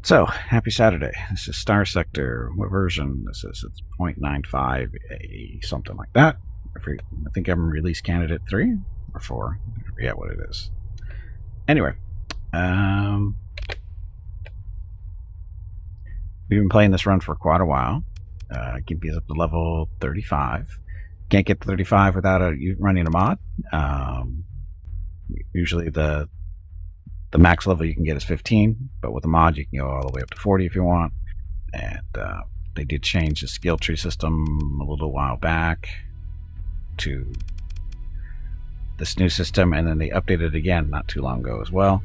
So, happy Saturday. This is Starsector. What version this is? It's 0.95, something like that. I think I'm release candidate 3 or 4. I forget what it is. Anyway, we've been playing this run for quite a while. Gimpy's up to level 35. Can't get to 35 without running a mod. Usually the max level you can get is 15, but with a mod you can go all the way up to 40 if you want. And they did change the skill tree system a little while back to this new system, and then they updated it again not too long ago as well.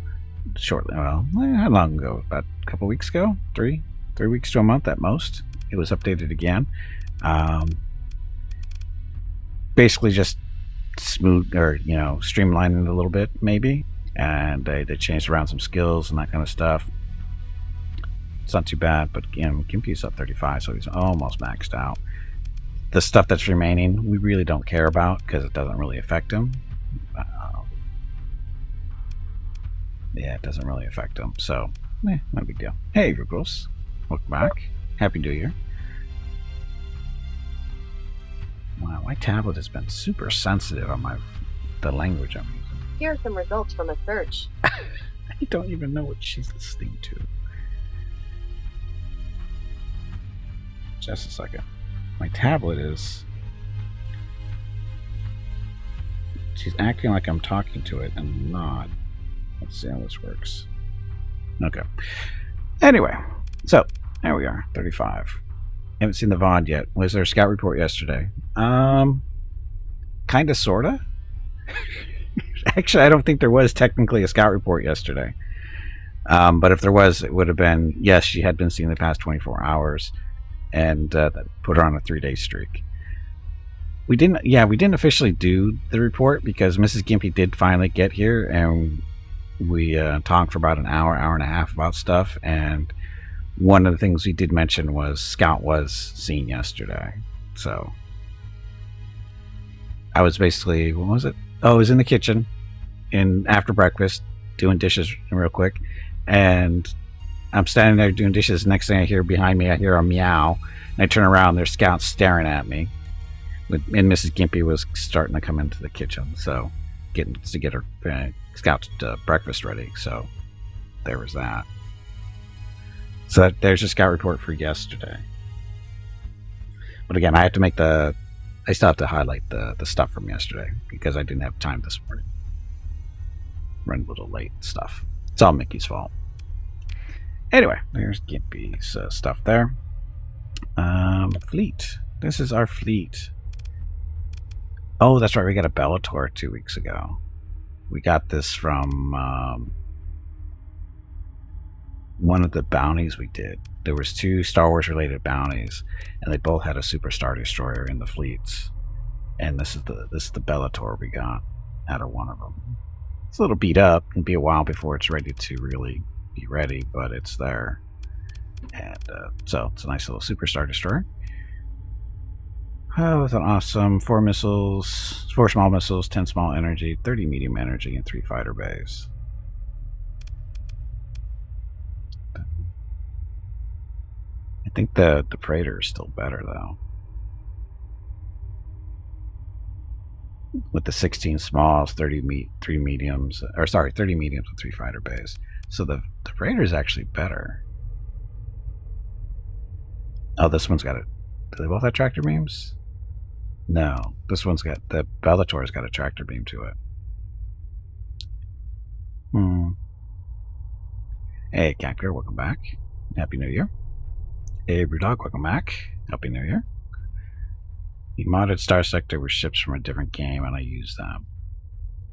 Shortly, well, how long ago? About a couple weeks ago? Three weeks to a month at most. It was updated again. Basically just smooth, or streamlining it a little bit maybe. And they changed around some skills and that kind of stuff. It's not too bad, but again, Gimpy's up 35, so he's almost maxed out. The stuff that's remaining, we really don't care about because it doesn't really affect him. Yeah, it doesn't really affect him, so no big deal. Hey, Ruggles, welcome back. Happy New Year. Wow, my tablet has been super sensitive on the language I'm using. Here are some results from a search. I don't even know what she's listening to. Just a second. My tablet is... She's acting like I'm talking to it and I'm not. Let's see how this works. Okay. Anyway, so there we are, 35. Haven't seen the VOD yet. Was there a scout report yesterday? Kinda, sorta. Actually, I don't think there was technically a scout report yesterday. But if there was, it would have been, yes, she had been seen the past 24 hours, and that put her on a 3-day streak. We didn't officially do the report because Mrs. Gimpy did finally get here, and we talked for about an hour and a half about stuff. And one of the things we did mention was Scout was seen yesterday. So I was basically, what was it? Oh, I was in the kitchen after breakfast doing dishes real quick, and I'm standing there doing dishes. Next thing I hear behind me, I hear a meow, and I turn around, there's Scout staring at me, and Mrs. Gimpy was starting to come into the kitchen, so getting to get her Scout's breakfast ready. So there was that. So there's your Scout report for yesterday. But again, I have to make I still have to highlight the stuff from yesterday because I didn't have time this morning. Run a little late stuff. It's all Mickey's fault. Anyway, there's Gimpy's stuff there. Fleet. This is our fleet. Oh, that's right. We got a Bellator 2 weeks ago. We got this from one of the bounties we did. There was 2 Star Wars related bounties, and they both had a Super Star Destroyer in the fleets. And this is the Bellator we got out of one of them. It's a little beat up. It'll be a while before it's ready to really be ready, but it's there. And so it's a nice little Super Star Destroyer. Oh, with an awesome 4 missiles, 4 small missiles, 10 small energy, 30 medium energy, and 3 fighter bays. I think the Praetor is still better though. With the 16 smalls, 30 mediums, or sorry, 30 mediums and 3 fighter bays. So the Praetor is actually better. Oh, this one's got a... Do they both have tractor beams? No, this one's got... The Bellator's got a tractor beam to it. Hey, Catgirl, welcome back. Happy New Year. Hey, Brewdog, welcome back. Happy New Year. He modded Starsector with ships from a different game, and I used them.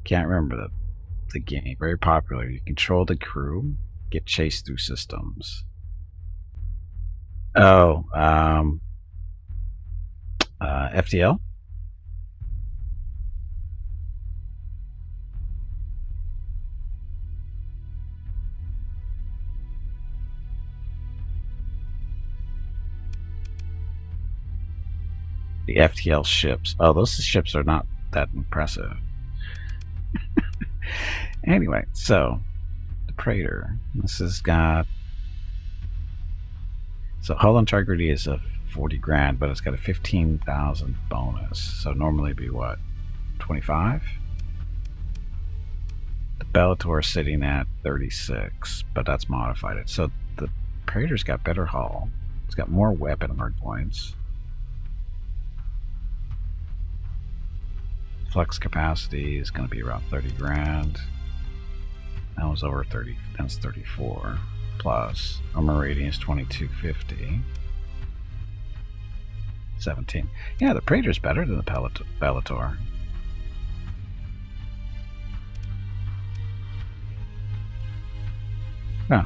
Can't remember the game. Very popular. You control the crew, get chased through systems. Oh, FTL? The FTL ships. Oh, those ships are not that impressive. Anyway, so the Praetor. This has got So hull integrity is a 40 grand, but it's got a 15,000 bonus. So normally it'd be what, 25? The Bellator is sitting at 36, but that's modified. So the Praetor's got better hull. It's got more weapon hard points. Flex capacity is going to be around 30 grand. That was over 30. That's 34. Plus armor rating is 2250. 17. Yeah, the Praetor's better than the Bellator. Oh.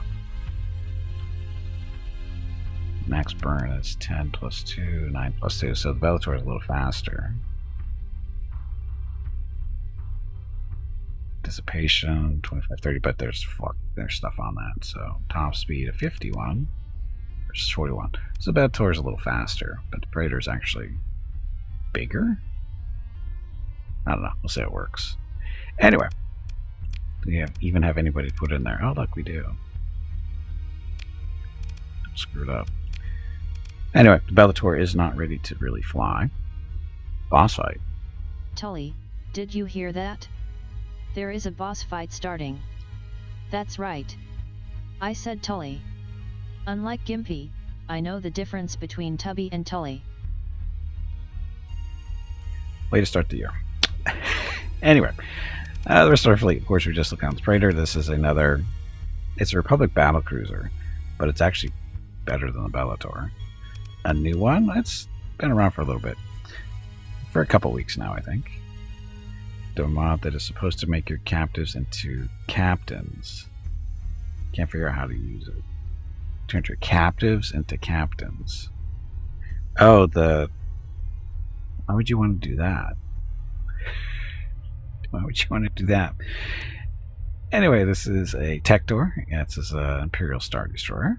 Max burn is 10 plus 2, 9 plus 2, so the Bellator is a little faster. Dissipation 25, 30, but there's stuff on that. So top speed of 51 versus 41. So the Bellator is a little faster, but the Praetor is actually bigger. I don't know. We'll see how it works. Anyway, do we even have anybody to put in there? Oh, look, we do. Screwed up. Anyway, the Bellator is not ready to really fly. Boss fight. Tully, did you hear that? There is a boss fight starting. That's right. I said Tully. Unlike Gimpy, I know the difference between Tubby and Tully. Way to start the year. Anyway, the rest of our fleet. Of course, we just look on the Praetor. This is another. It's a Republic battle cruiser, but it's actually better than the Bellator. A new one. It's been around for a little bit, for a couple weeks now, I think. The mod that is supposed to make your captives into captains. Can't figure out how to use it. Turn your captives into captains. Oh, why would you want to do that? Why would you want to do that? Anyway, this is a Tector. Yeah, this is an Imperial Star Destroyer.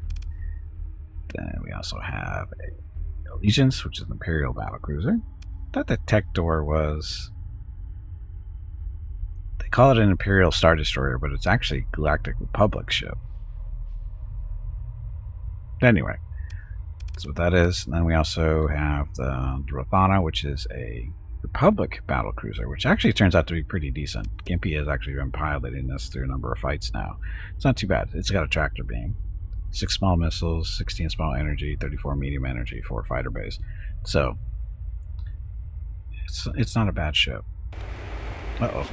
Then we also have a Allegiance, which is an Imperial battlecruiser. I thought the Tector was... They call it an Imperial Star Destroyer, but it's actually a Galactic Republic ship. Anyway, that's what that is. And then we also have the Rothana, which is a Republic battlecruiser, which actually turns out to be pretty decent. Gimpy has actually been piloting this through a number of fights now. It's not too bad. It's got a tractor beam. 6 small missiles, 16 small energy, 34 medium energy, 4 fighter bays. So it's not a bad ship. Uh-oh.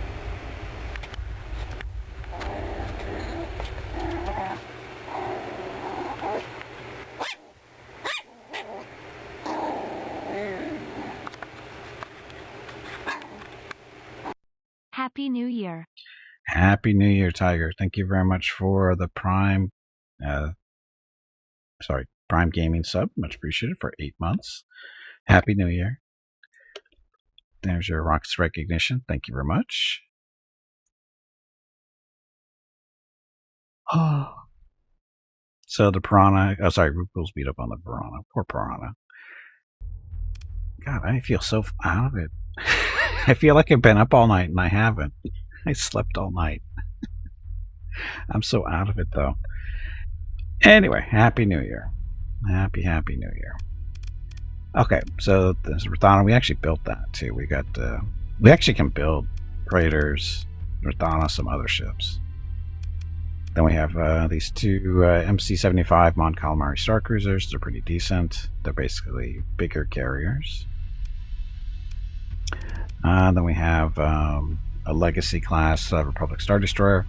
Happy New Year. Happy New Year, Tiger. Thank you very much for the Prime Prime Gaming sub. Much appreciated for 8 months. Happy New Year. There's your Rockets recognition. Thank you very much. Oh. So the Piranha, Rupil's beat up on the Piranha. Poor Piranha. God, I feel so out of it. I feel like I've been up all night and I haven't. I slept all night. I'm so out of it though. Anyway, Happy New Year. Happy New Year. Okay, so this Rothana, we actually built that too. We actually can build Praetors, Rothana, some other ships. Then we have these two MC-75 Mon Calamari Star Cruisers. They're pretty decent. They're basically bigger carriers. Then we have a Legacy class Republic Star Destroyer.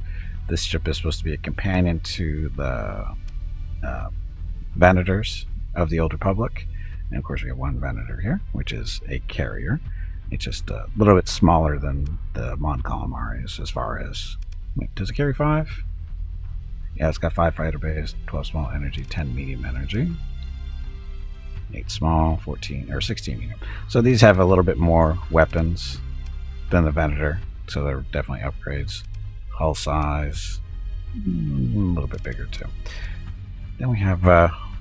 This ship is supposed to be a companion to the Venators of the Old Republic. And of course we have one Venator here, which is a carrier. It's just a little bit smaller than the Mon Calamaris as far as... Wait, does it carry 5? Yeah, it's got 5 fighter bays, 12 small energy, 10 medium energy. 8 small, 14 or 16 medium. So these have a little bit more weapons than the Venator, so they're definitely upgrades. Hull size, a little bit bigger too. Then we have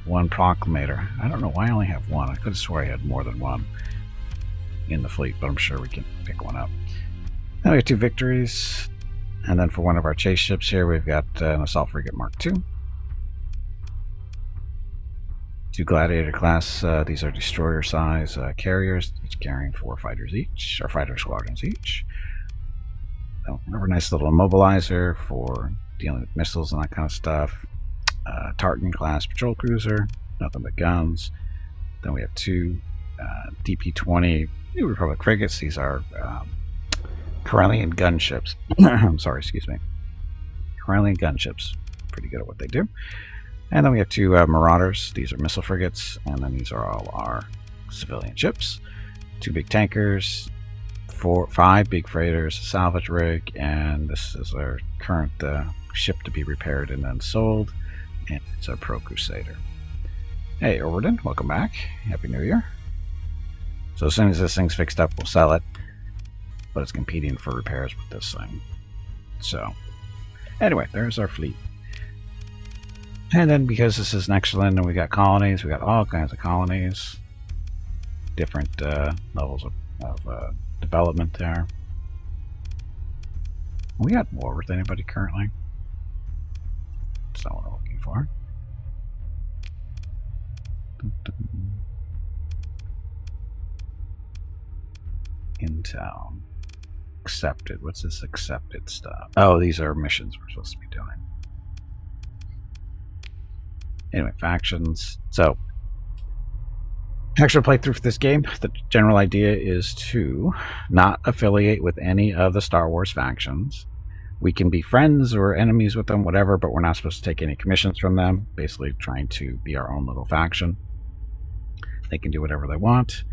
one Proclamator. I don't know why I only have one. I could have swore I had more than one in the fleet, but I'm sure we can pick one up. Then we have 2 Victories, and then for one of our chase ships here, we've got an Assault Frigate Mark II. 2 Gladiator class, these are destroyer size carriers, each carrying 4 fighters each, or fighter squadrons each. Remember, nice little immobilizer for dealing with missiles and that kind of stuff. Tartan class patrol cruiser, nothing but guns. Then we have 2 DP-20 New Republic frigates. These are Corellian gunships. I'm sorry, excuse me. Corellian gunships. Pretty good at what they do. And then we have 2 Marauders. These are missile frigates. And then these are all our civilian ships. 2 big tankers. 5 big freighters, a salvage rig, and this is our current ship to be repaired and then sold. And it's a Pro Crusader. Hey, Overton, welcome back. Happy New Year. So as soon as this thing's fixed up, we'll sell it. But it's competing for repairs with this thing. So, anyway, there's our fleet. And then because this is Nexerlin and we got colonies, we got all kinds of colonies. Different levels of development there. We got war with anybody currently? That's not what I'm looking for. Intel. Accepted. What's this accepted stuff? Oh, these are missions we're supposed to be doing. Anyway, factions. So, actual playthrough for this game, the general idea is to not affiliate with any of the Star Wars factions. We can be friends or enemies with them, whatever, but we're not supposed to take any commissions from them. Basically trying to be our own little faction. They can do whatever they want.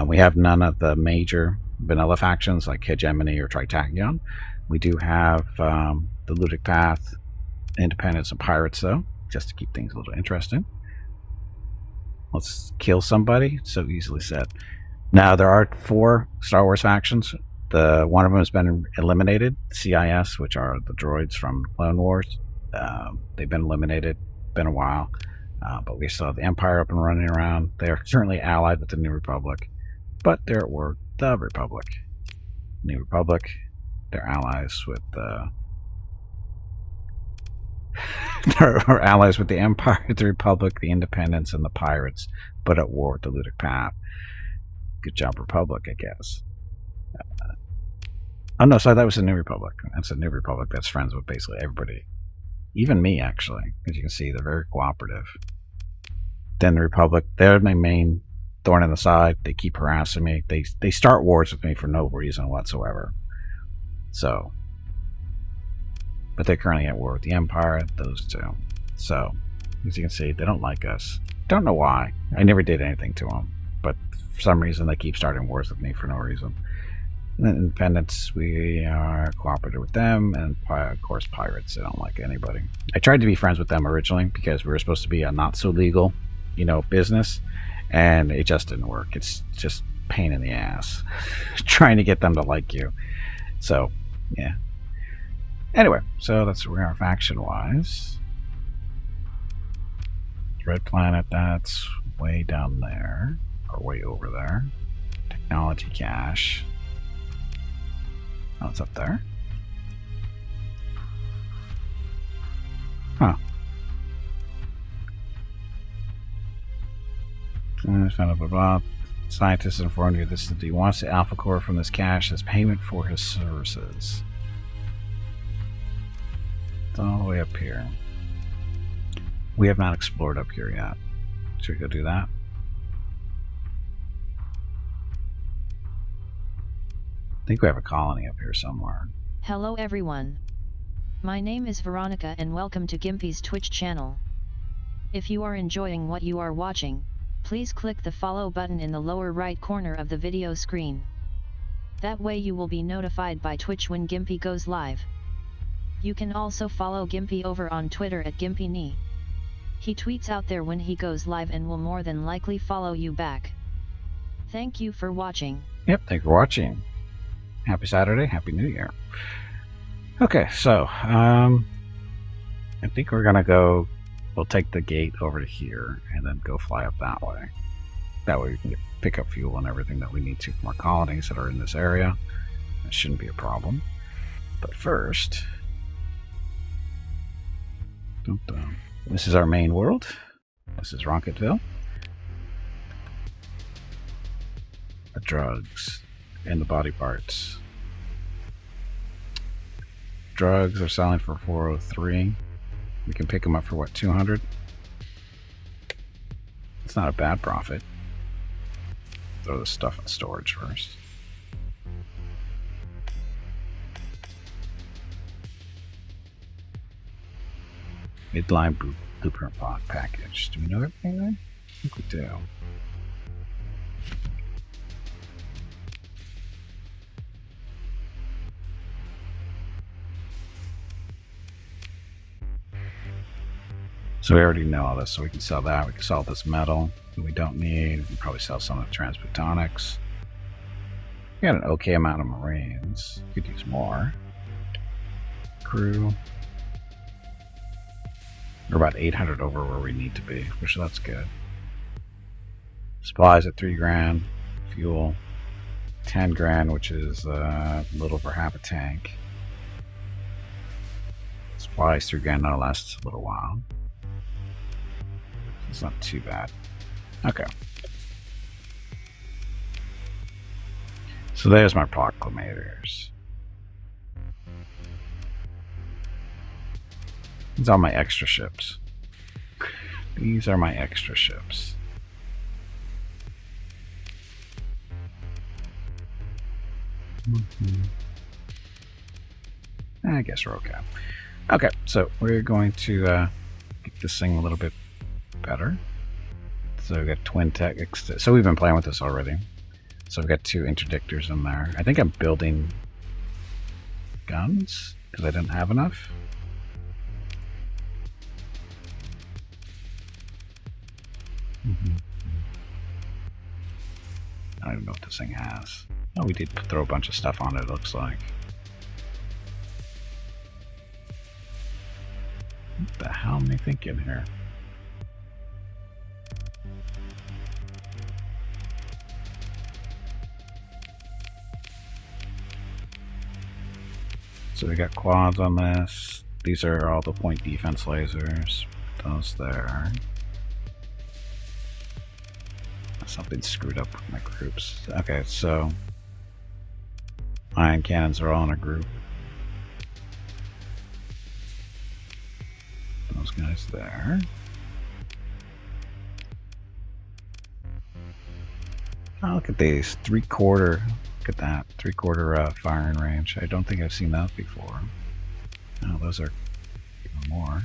We have none of the major vanilla factions like Hegemony or Tritachyon. We do have the Ludic Path, Independence, and Pirates, though, just to keep things a little interesting. Let's kill somebody. So easily said. Now, there are 4 Star Wars factions. One of them has been eliminated. CIS, which are the droids from Clone Wars. They've been eliminated. Been a while. But we still have the Empire up and running around. They are currently allied with the New Republic. But they're at war with the Republic. New Republic. They're allies with they're allies with the Empire, the Republic, the Independents, and the Pirates, but at war with the Ludic Path. Good job, Republic, I guess. Oh no, sorry, that was the New Republic. That's a New Republic that's friends with basically everybody. Even me, actually. As you can see, they're very cooperative. Then the Republic, they're my main thorn in the side. They keep harassing me. They start wars with me for no reason whatsoever. So... but they're currently at war with the Empire, those 2. So, as you can see, they don't like us. Don't know why. I never did anything to them. But for some reason, they keep starting wars with me for no reason. And then Independents, we are cooperative with them. And, of course, Pirates. They don't like anybody. I tried to be friends with them originally because we were supposed to be a not-so-legal, business. And it just didn't work. It's just pain in the ass trying to get them to like you. So, yeah. Anyway, so that's where we are faction-wise. Red Planet, that's way down there, or way over there. Technology Cache. Oh, it's up there. Huh. Scientists informed you that he wants the Alpha Core from this cache as payment for his services. It's all the way up here. We have not explored up here yet. Should we go do that? I think we have a colony up here somewhere. Hello everyone. My name is Veronica and welcome to Gimpy's Twitch channel. If you are enjoying what you are watching, please click the follow button in the lower right corner of the video screen. That way you will be notified by Twitch when Gimpy goes live. You can also follow Gimpy over on Twitter at GimpyKnee. He tweets out there when he goes live and will more than likely follow you back. Thank you for watching. Yep, thanks for watching. Happy Saturday, Happy New Year. Okay, so, I think we're gonna go, we'll take the gate over to here and then go fly up that way. That way we can pick up fuel and everything that we need to from our colonies that are in this area. That shouldn't be a problem. But first... This is our main world. This is Rocketville. the drugs and the body parts. Drugs are selling for 403. We can pick them up for what, 200? It's not a bad profit. Throw the stuff in storage first. Midline blueprint package. Do we know everything there? I think we do. So we already know all this, so we can sell that. We can sell this metal that we don't need. We can probably sell some of the transphotonics. We got an okay amount of Marines. Could use more. Crew. We're about 800 over where we need to be, which that's good. Supplies at 3 grand. Fuel 10 grand, which is a little over half a tank. Supplies 3 grand, that'll last a little while. It's not too bad. Okay. So there's my proclamators. These are my extra ships. These are my extra ships. I guess we're okay. Okay, so we're going to get this thing a little bit better. So we've got twin tech. So we've been playing with this already. So we've got 2 interdictors in there. I think I'm building guns because I didn't have enough. I don't even know what this thing has. Oh, we did throw a bunch of stuff on it, it looks like. What the hell am I thinking here? So we got quads on this. These are all the point defense lasers. Those there. Something screwed up with my groups. Okay, so ion cannons are all in a group. Those guys there. Oh, look at these. 3/4. Look at that. 3/4 firing range. I don't think I've seen that before. Oh, those are even more.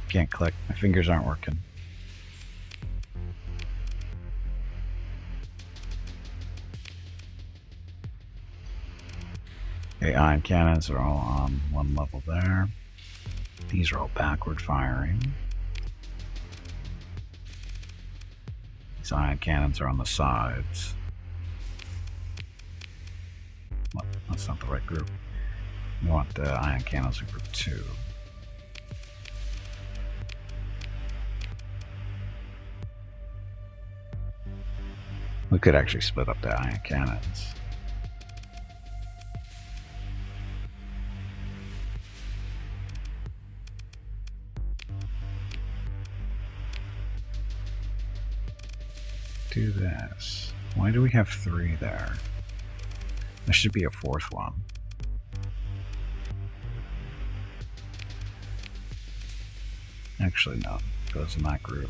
Can't click. My fingers aren't working. Okay, ion cannons are all on one level there. These are all backward firing. These ion cannons are on the sides. Well, that's not the right group. We want the ion cannons in group 2. We could actually split up the ion cannons. Do this. Why do we have 3 there? There should be a 4th one. Actually, no. It goes in that group.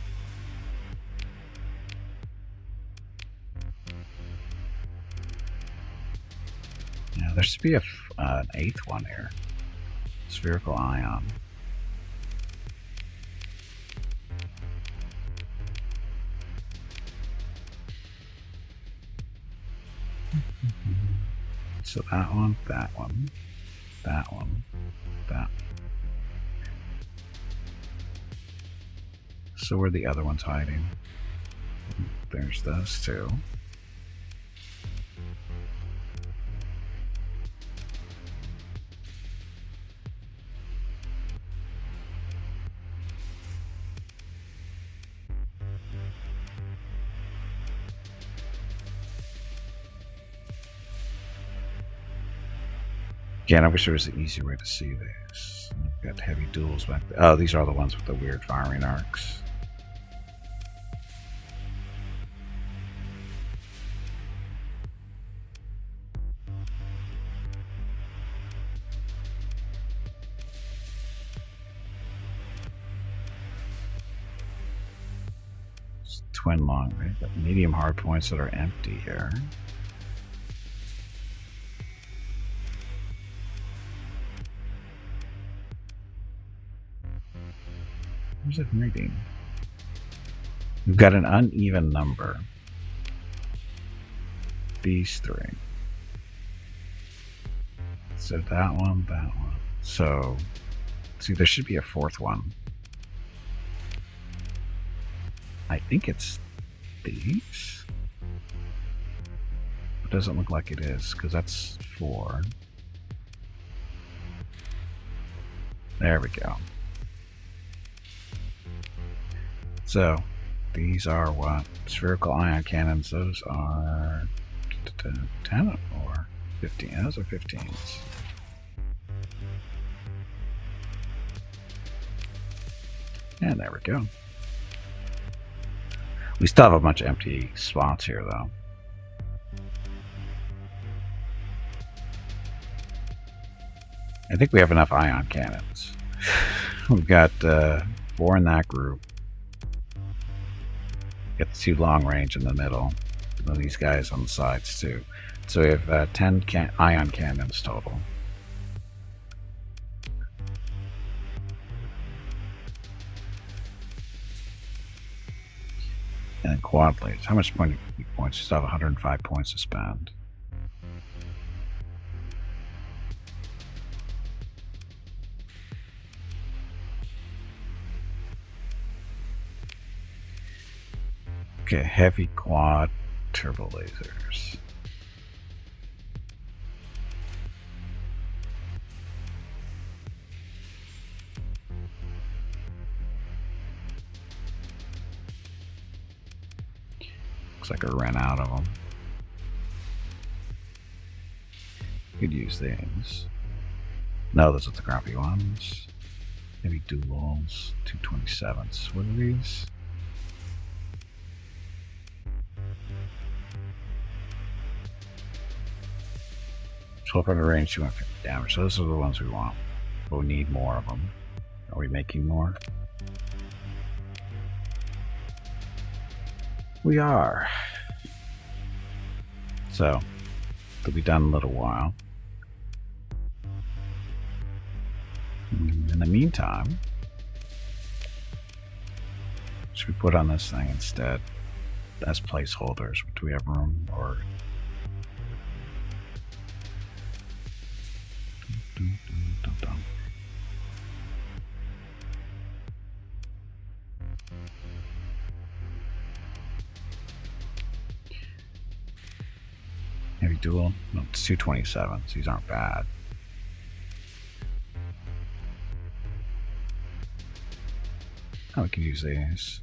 Yeah, there should be an 8th one here. Spherical ion. So that one, that one, that one, that. So where are the other ones hiding? There's those 2. Again, I wish there was an easy way to see this. We've got heavy duels back there. Oh, these are the ones with the weird firing arcs. It's twin long, right? Got medium hard points that are empty here. Where's it reading? We've got an uneven number. These three. So that one, that one. So, see, there should be a fourth one. I think it's these. It doesn't look like it is, because that's 4. There we go. So, these are what? Spherical ion cannons. Those are 10 or 15. Those are 15s. And there we go. We still have a bunch of empty spots here, though. I think we have enough ion cannons. We've got 4 in that group. Get the 2 long range in the middle. And then these guys on the sides, too. So we have 10 ion cannons total. And then quad lasers. How much points? We still have 105 points to spend. Okay, heavy quad turbo lasers. Looks like I ran out of them. Could use these. No, those are the crappy ones. Heavy duals, 227s. What are these? 1200 range, 250 damage. So those are the ones we want. But we need more of them. Are we making more? We are. So, they'll be done in a little while. In the meantime, should we put on this thing instead as placeholders? Do we have room? Or heavy dual? No, it's 227s. These aren't bad. Oh, we can use these.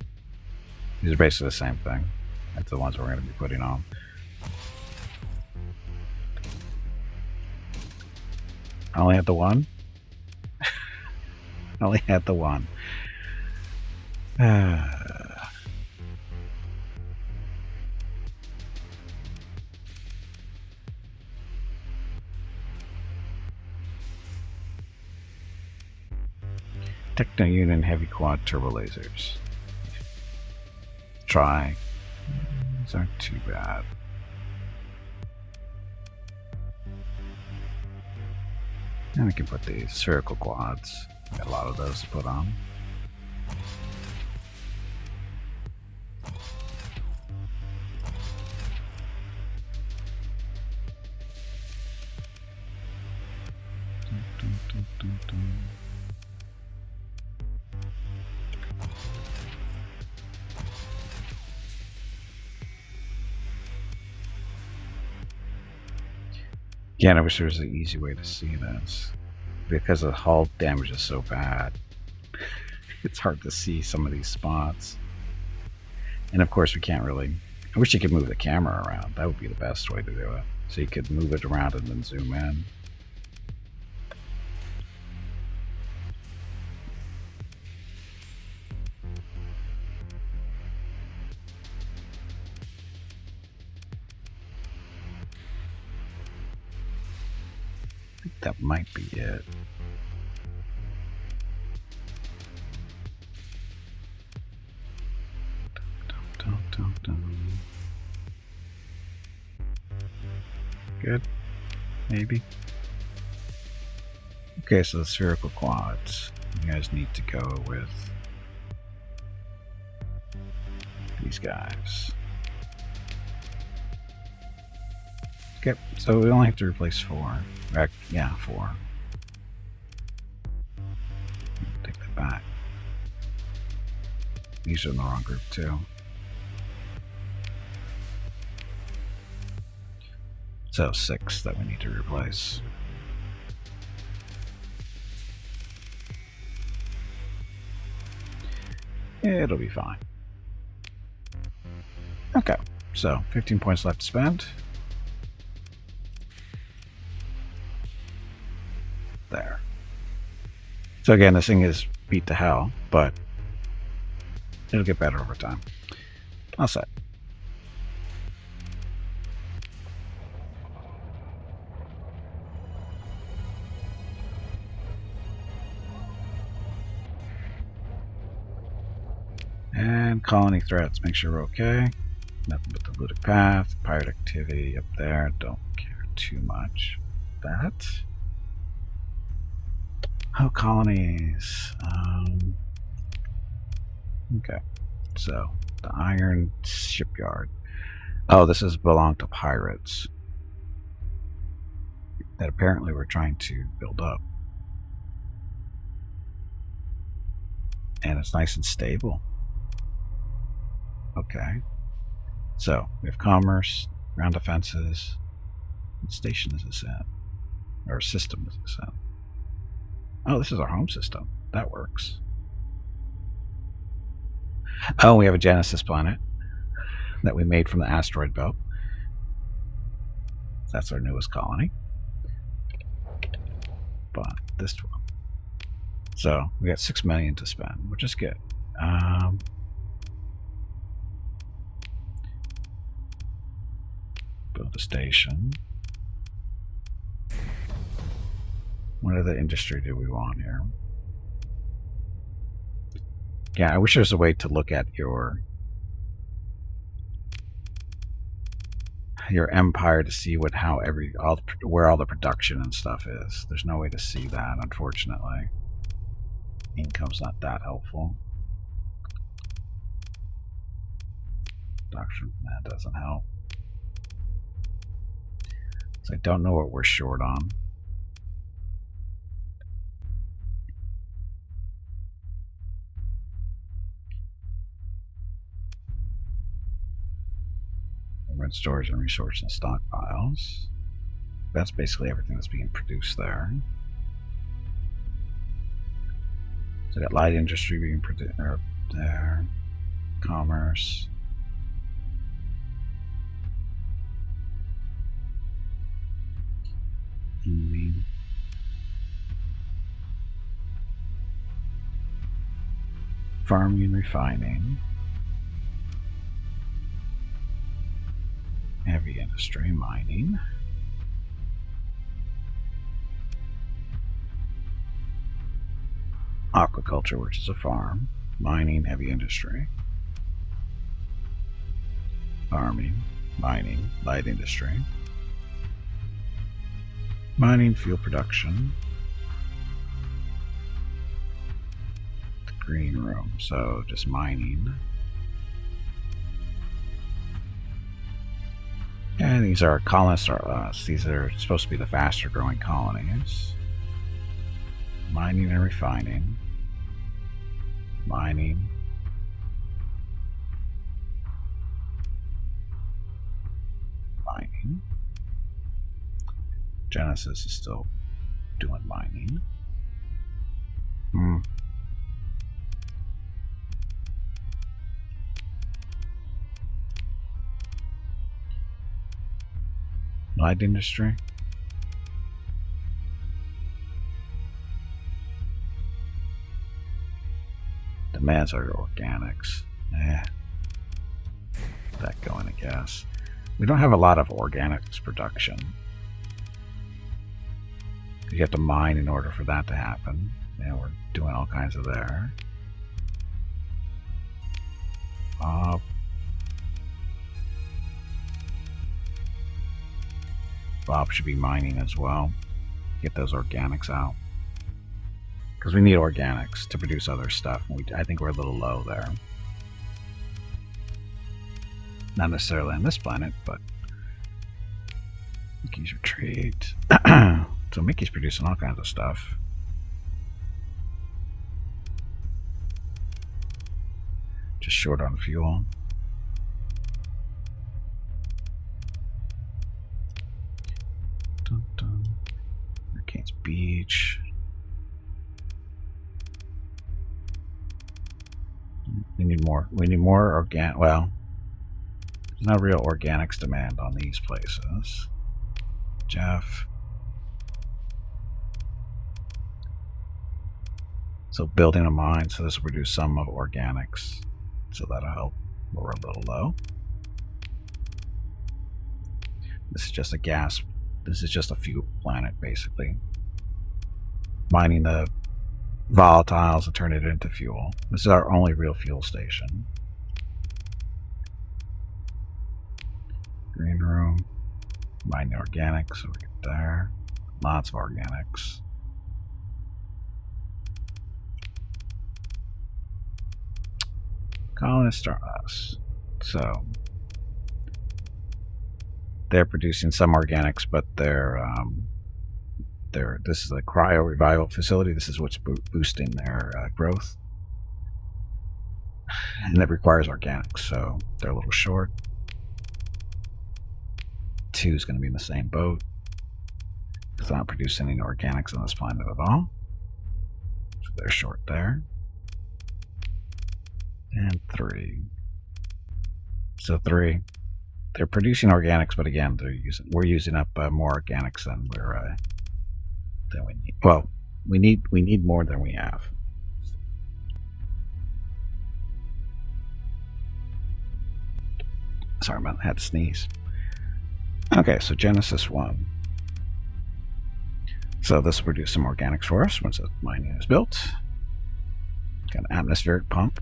These are basically the same thing. That's the ones we're going to be putting on. I only had the one? I only had the one. Techno unit heavy quad turbo lasers. Try. These aren't too bad. And we can put these spherical quads. Got a lot of those to put on. Again, I wish there was an easy way to see this. Because the hull damage is so bad, it's hard to see some of these spots. And of course we can't really... I wish you could move the camera around. That would be the best way to do it. So you could move it around and then zoom in. think that might be it. Good. Maybe. Okay, so the spherical quads. You guys need to go with these guys. Okay, so we only have to replace 4. Yeah, 4. Take that back. These are in the wrong group too. So 6 that we need to replace. It'll be fine. Okay, so 15 points left to spend. There. So again, this thing is beat to hell, but it'll get better over time. All set. And colony threats, make sure we're okay. Nothing but the ludic path, pirate activity up there, don't care too much. That. Oh, colonies. Okay, so the iron shipyard. Oh, this has belonged to pirates that apparently we're trying to build up. And it's nice and stable. Okay, so we have commerce, ground defenses. What station is this at? Or system is this at? Oh, this is our home system. That works. Oh, we have a Genesis planet that we made from the asteroid belt. That's our newest colony. But this one. So we got 6 million to spend, which is good. Build a station. What other industry do we want here? Yeah, I wish there was a way to look at your empire to see what where all the production and stuff is. There's no way to see that, unfortunately. Income's not that helpful. Doctrine, that doesn't help. So I don't know what we're short on. We're in storage and resource and stockpiles. That's basically everything that's being produced there. So we got light industry being produced there, commerce. Farming and refining. Heavy industry, mining. Aquaculture, which is a farm. Mining, heavy industry. Farming, mining, light industry. Mining, fuel production. The green room, so just mining. And these are colonists are us. These are supposed to be the faster growing colonies. Mining and refining. Mining. Mining. Genesis is still doing mining. Light industry. Demands are organics. That going, I guess. We don't have a lot of organics production. You have to mine in order for that to happen. And we're doing all kinds of there. Bob should be mining as well. Get those organics out. Because we need organics to produce other stuff. I think we're a little low there. Not necessarily on this planet, but Mickey's retreat. So Mickey's producing all kinds of stuff. Just short on fuel. Dun, dun. Hurricanes Beach. We need more. We need more organic. Well, there's no real organics demand on these places. Jeff. So building a mine, so this will produce some of organics. So that'll help. We're a little low. This is just a gas. This is just a fuel planet, basically. Mining the volatiles and turn it into fuel. This is our only real fuel station. Green room. Mining organics, so we get there. Lots of organics. Colonists are us. So they're producing some organics, but this is a cryo revival facility. This is what's boosting their growth, and it requires organics, so they're a little short. 2 is going to be in the same boat. It's not producing any organics on this planet at all, so they're short there. And 3. So 3. They're producing organics, but again, we're using up more organics than we need. Well, we need more than we have. Sorry about that. I had to sneeze. Okay, so Genesis 1. So this will produce some organics for us once the mining is built. Got an atmospheric pump.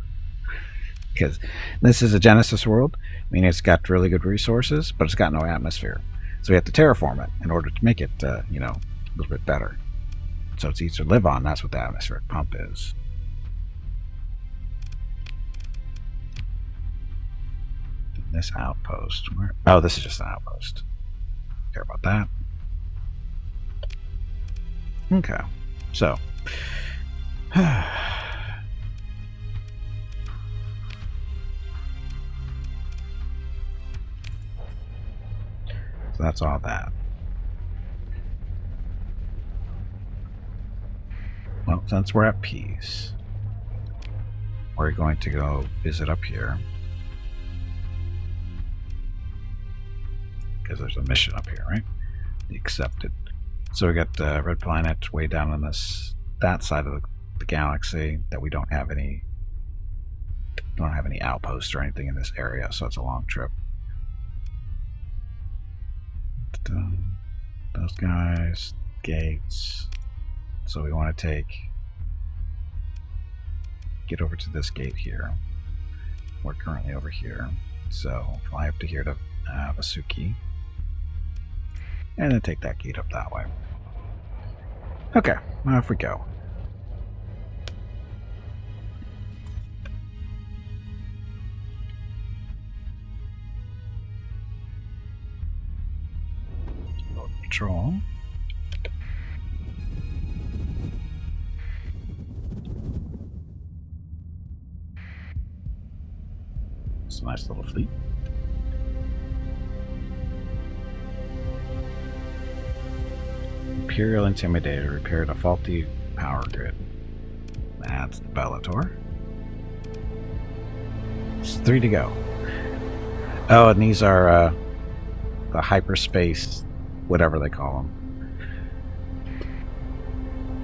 Because this is a Genesis world. I mean, it's got really good resources, but it's got no atmosphere. So we have to terraform it in order to make it, a little bit better. So it's easier to live on. That's what the atmospheric pump is. This outpost. Oh, this is just an outpost. Care about that. Okay. So. So that's all that. Well, since we're at peace, we're going to go visit up here. Because there's a mission up here, right? The Accepted. So we got the red planet way down on that side of the galaxy that we don't have any outposts or anything in this area, so it's a long trip. Those guys, gates. So we want to get over to this gate here. We're currently over here, so fly up to here to Vasuki, and then take that gate up that way. Okay, off we go. Patrol. It's a nice little fleet. Imperial Intimidator repaired a faulty power grid. That's the Bellator. It's 3 to go. Oh, and these are the hyperspace, whatever they call them.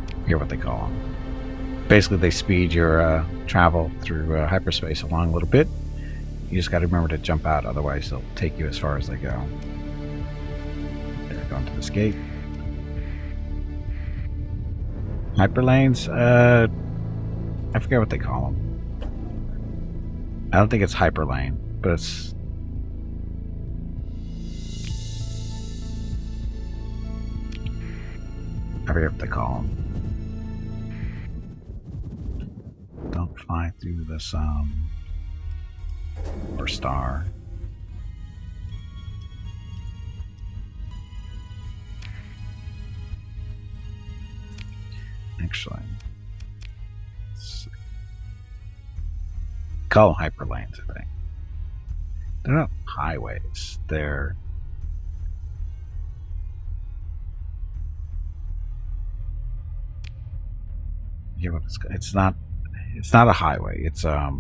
I forget what they call them. Basically, they speed your travel through hyperspace along a little bit. You just got to remember to jump out, otherwise they'll take you as far as they go. They're going to this gate. Hyperlanes? I forget what they call them. I don't think it's hyperlane, but it's... I forget what they call them. Don't fly through this, or star. Actually, call them hyperlanes, I think. They're not highways. They're... Yeah, what it's not a highway. It's I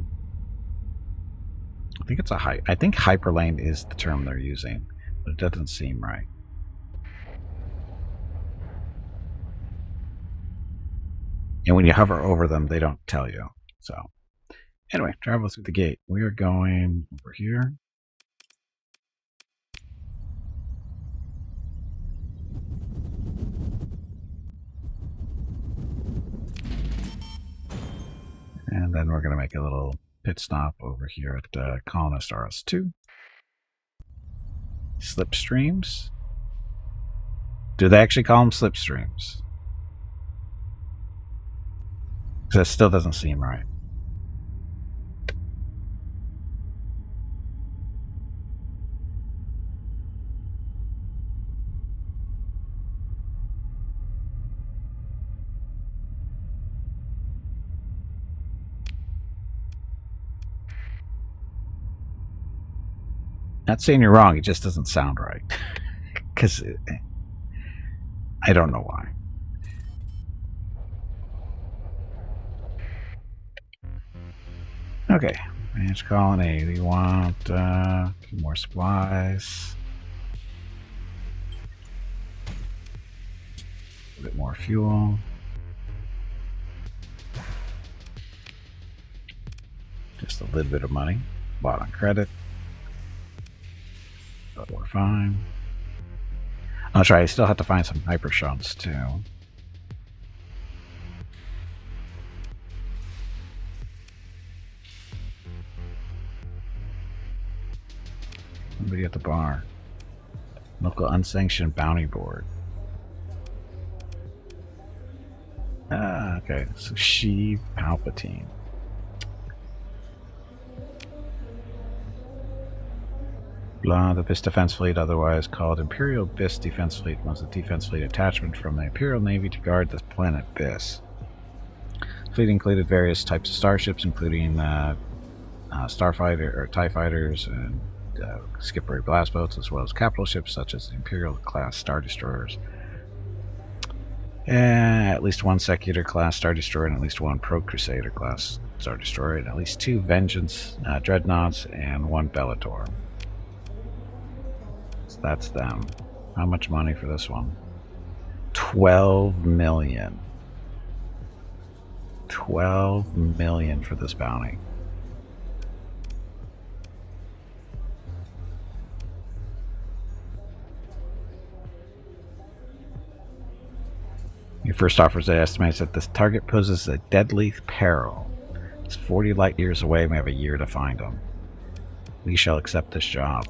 think it's a I think hyperlane is the term they're using, but it doesn't seem right. And when you hover over them, they don't tell you. So, anyway, travel through the gate. We are going over here. And then we're going to make a little pit stop over here at Colonist RS2. Slipstreams. Do they actually call them slipstreams? Because that still doesn't seem right. Not saying you're wrong, it just doesn't sound right. Because I don't know why. Okay, manage colony. We want a few more supplies, a bit more fuel, just a little bit of money bought on credit. But we're fine. I'll try. I still have to find some hyper shunts too. Somebody at the bar. Local unsanctioned bounty board. Ah, okay. So Sheev Palpatine. Blah, the BIS Defense Fleet, otherwise called Imperial BIS Defense Fleet, was a defense fleet attachment from the Imperial Navy to guard the planet BIS. The fleet included various types of starships, including Starfighter or TIE fighters and skipper blast boats, as well as capital ships such as Imperial class Star Destroyers, at least one Secular class Star Destroyer, and at least one Pro Crusader class Star Destroyer, and at least 2 Vengeance Dreadnoughts and 1 Bellator. So that's them. How much money for this one? 12 million. 12 million for this bounty. Your first offer estimates that this target poses a deadly peril. It's 40 light years away. We have a year to find him. We shall accept this job.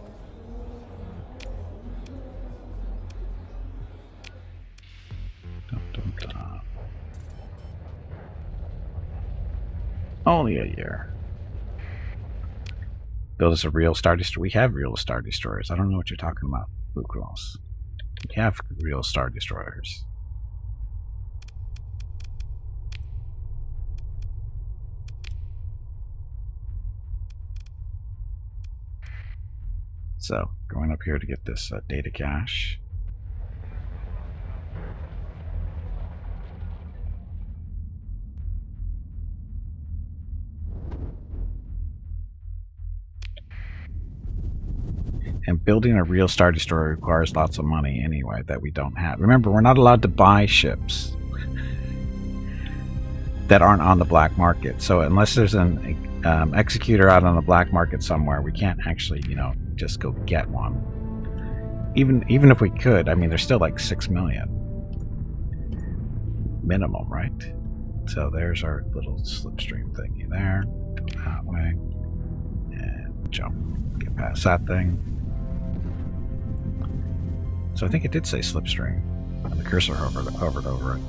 Dun, dun, dun. Only a year. Build us a real Star Destroyer. We have real Star Destroyers. I don't know what you're talking about, Luke Ross. We have real Star Destroyers. So, going up here to get this data cache. And building a real Star Destroyer requires lots of money anyway that we don't have. Remember, we're not allowed to buy ships that aren't on the black market. So unless there's an executor out on the black market somewhere, we can't actually, you know, just go get one. Even if we could, I mean, there's still like 6 million. minimum, right? So there's our little slipstream thingy there. Go that way. And jump. Get past that thing. So I think it did say slipstream. And the cursor hovered over it.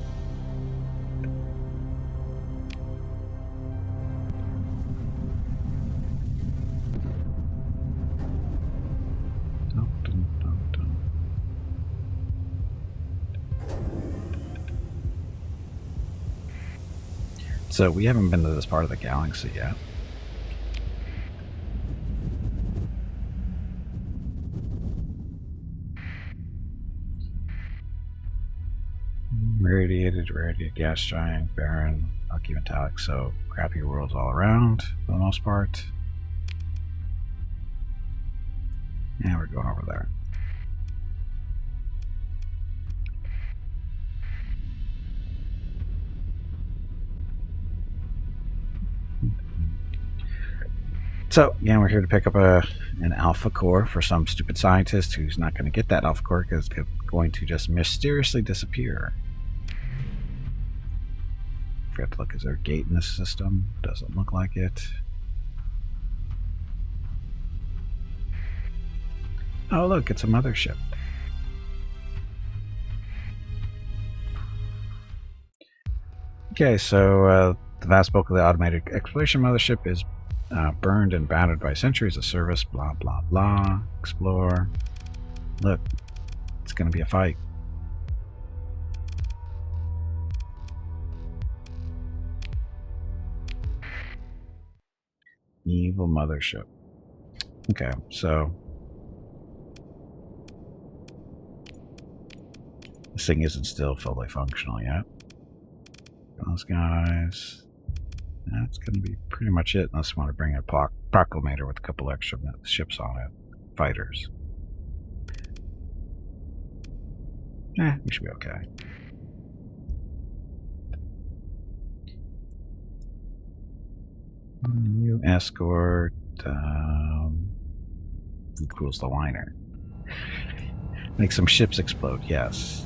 So we haven't been to this part of the galaxy yet. Radiated gas giant, barren, rocky metallic, so crappy worlds all around for the most part. Yeah, we're going over there. So, yeah, we're here to pick up an alpha core for some stupid scientist who's not going to get that alpha core because it's going to just mysteriously disappear. Forgot to look, is there a gate in this system? Doesn't look like it. Oh, look, it's a mothership. Okay, so the vast bulk of the automated exploration mothership is burned and battered by centuries of service, blah, blah, blah. Explore. Look, it's going to be a fight. Evil mothership. Okay, so this thing isn't still fully functional yet. Those guys. That's going to be pretty much it, unless we want to bring a proclamator with a couple extra ships on it. Fighters. We should be okay. New escort. Who cools the liner? Make some ships explode, yes.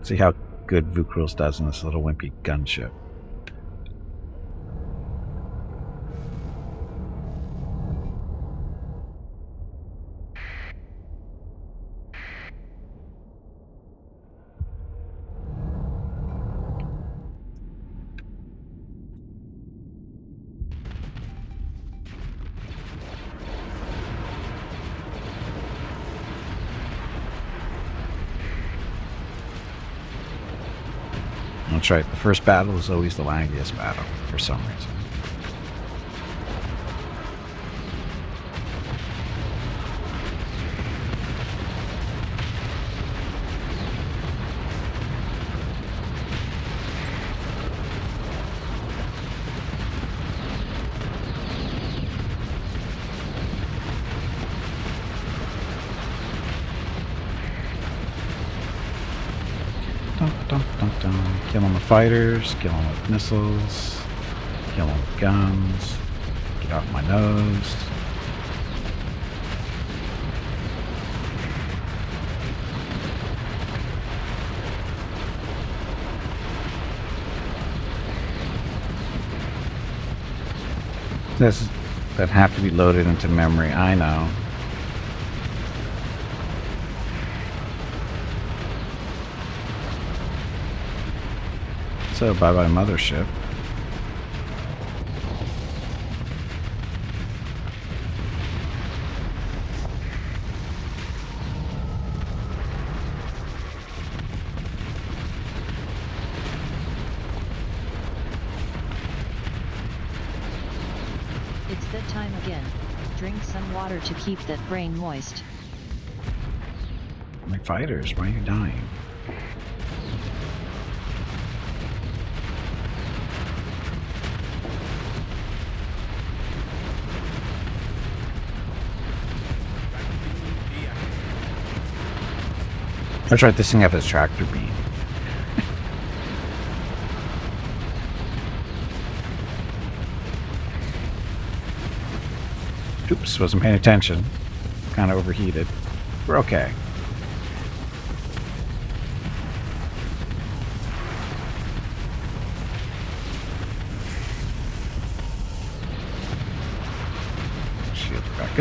See how good Vukrils does in this little wimpy gunship. That's right, the first battle is always the laggiest battle, for some reason. Kill them with fighters, kill them with missiles, kill them with guns, get off my nose. That have to be loaded into memory, I know. So bye-bye mothership. It's that time again. Drink some water to keep that brain moist. My fighters, why are you dying? That's right, this thing has a tractor beam. Oops, wasn't paying attention. Kind of overheated. We're okay.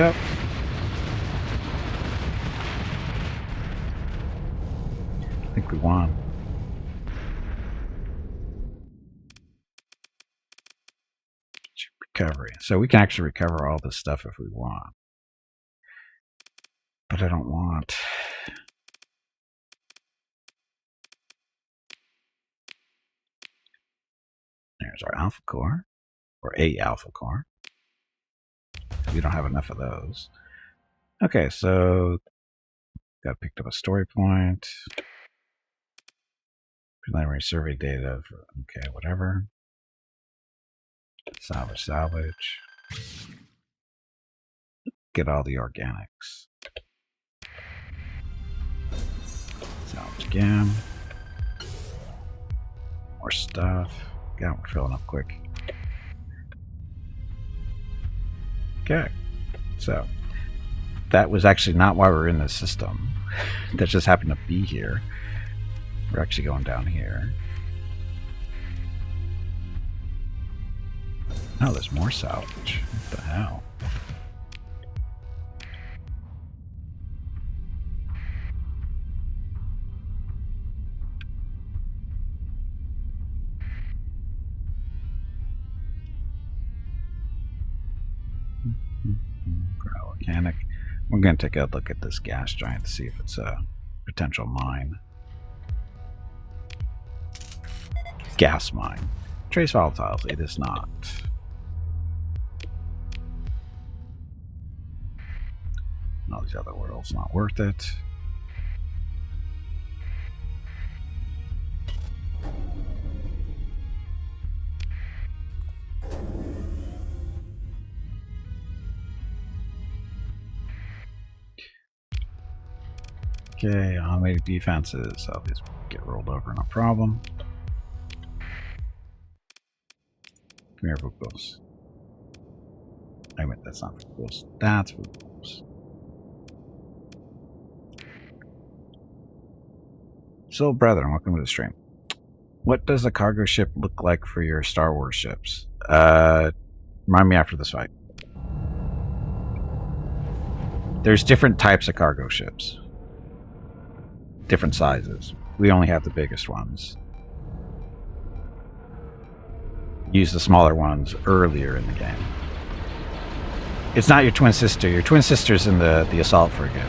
go. I think we won. Recovery. So we can actually recover all this stuff if we want. But I don't want. There's our alpha core, or a alpha core. We don't have enough of those. Okay, so got picked up a story point. Preliminary survey data. Okay, whatever. Salvage, salvage. Get all the organics. Salvage again. More stuff. Yeah, we're filling up quick. Okay, so that was actually not why we're in this system. That just happened to be here. We're actually going down here. Oh, there's more salvage. What the hell? Volcanic. We're going to take a look at this gas giant to see if it's a potential mine. Gas mine. Trace volatiles. It is not. All these other worlds, not worth it. Okay, automated defenses. I'll just get rolled over, no problem. Come here, Vukos. I admit that's not Vukos. That's Vukos. So, brethren, welcome to the stream. What does a cargo ship look like for your Star Wars ships? Remind me after this fight. There's different types of cargo ships. Different sizes. We only have the biggest ones. Use the smaller ones earlier in the game. It's not your twin sister. Your twin sister's in the assault frigate.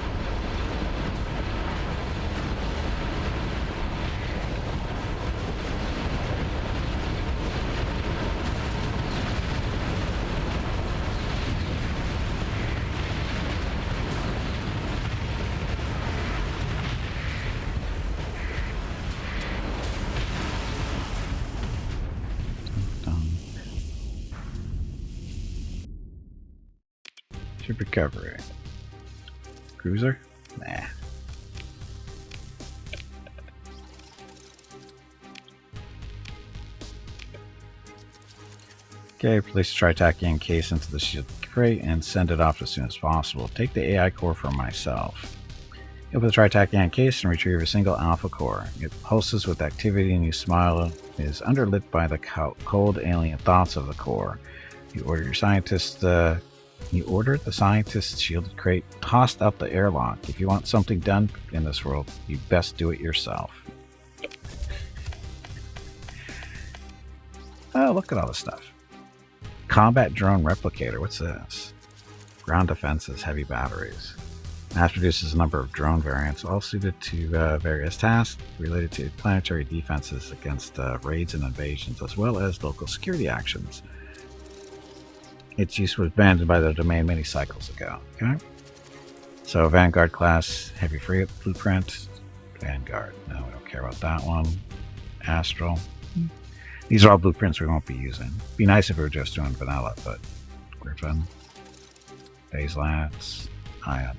Ship recovery. Cruiser? Nah. Okay, place the Tritakian case into the shield crate and send it off as soon as possible. Take the AI core for myself. Open the Tritakian case and retrieve a single alpha core. It pulses with activity and you smile is underlit by the cold alien thoughts of the core. You order your scientist You ordered the scientist's shielded crate tossed up the airlock. If you want something done in this world, you best do it yourself. Oh, look at all this stuff. Combat drone replicator. What's this? Ground defenses, heavy batteries. Mass produces a number of drone variants, all suited to various tasks related to planetary defenses against raids and invasions, as well as local security actions. Its use was banned by the domain many cycles ago. Okay. So Vanguard class heavy frigate blueprint. Vanguard. No, we don't care about that one. Astral. These are all blueprints we won't be using. Be nice if we were just doing vanilla, but Griffin. Phase Lance. Ion.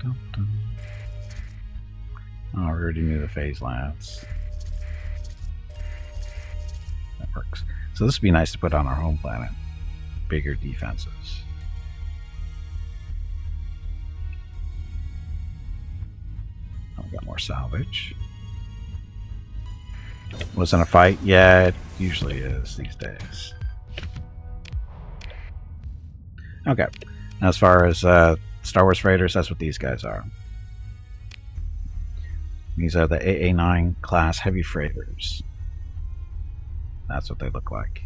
Dun, dun. Oh, we already knew the Phase Lance. That works. So this would be nice to put on our home planet. Bigger defenses. Oh, we got more salvage. Wasn't a fight? Yeah, it usually is these days. Okay. Now, as far as Star Wars freighters, that's what these guys are. These are the AA-9 class heavy freighters. That's what they look like.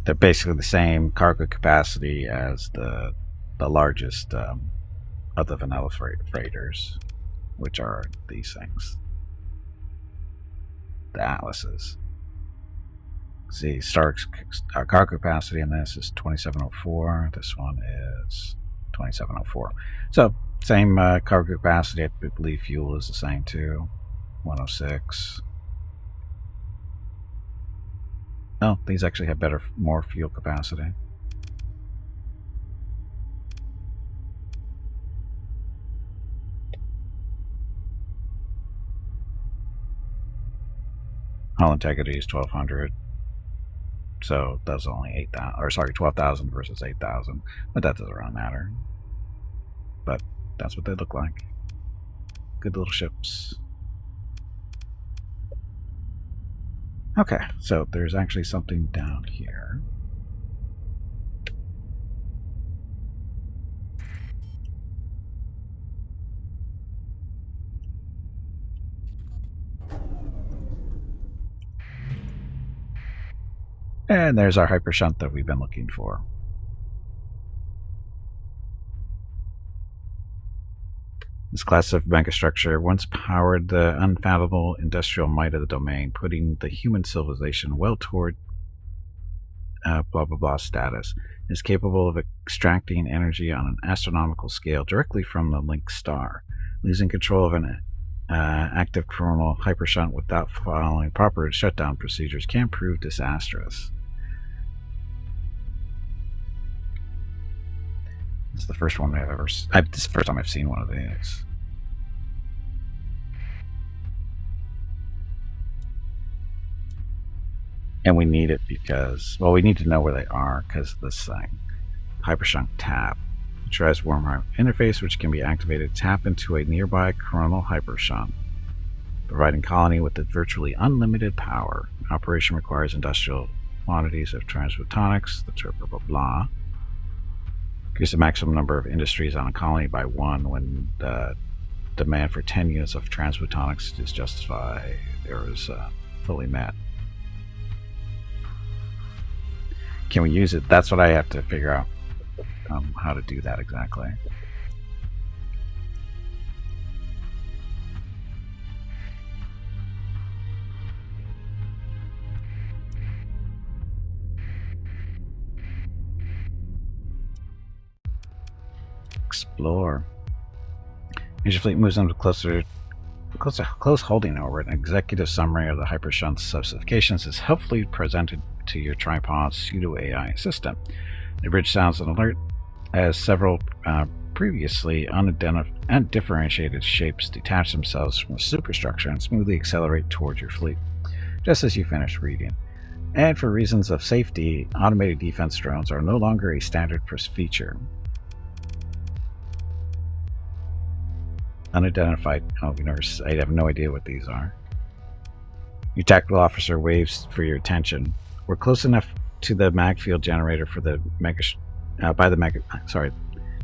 They're basically the same cargo capacity as the largest of the vanilla freighters, which are these things. The Atlases. See, Stark's cargo capacity in this is 2704. This one is 2704. So, same cargo capacity. I believe fuel is the same too. 106. Oh, these actually have more fuel capacity. Hull integrity is 1200. So that's only 8,000, or sorry, 12,000 versus 8,000. But that doesn't really matter. But that's what they look like. Good little ships. Okay, so there's actually something down here. And there's our hyper shunt that we've been looking for. This class of megastructure once powered the unfathomable industrial might of the domain, putting the human civilization well toward blah blah blah status. It is capable of extracting energy on an astronomical scale directly from the linked star. Losing control of an active coronal hypershunt without following proper shutdown procedures can prove disastrous. This is the first one I've ever. This is the first time I've seen one of these. And we need it because, well, we need to know where they are because of this thing. Hypershunt tap. It tries wormhole interface, which can be activated. Tap into a nearby coronal hypershunt, providing colony with virtually unlimited power. Operation requires industrial quantities of transphotonics. That's blah blah blah. Increase the maximum number of industries on a colony by 1 when the demand for 10 units of transphotonics is justified or is fully met. Can we use it? That's what I have to figure out how to do that exactly. Explore. As your fleet moves into close holding orbit, an executive summary of the hypershunt's specifications is helpfully presented to your tripod pseudo-AI assistant. The bridge sounds an alert as several previously undifferentiated shapes detach themselves from the superstructure and smoothly accelerate towards your fleet, just as you finish reading. And for reasons of safety, automated defense drones are no longer a standard feature. Unidentified. Oh, I have no idea what these are. Your tactical officer waves for your attention. We're close enough to the mag field generator for the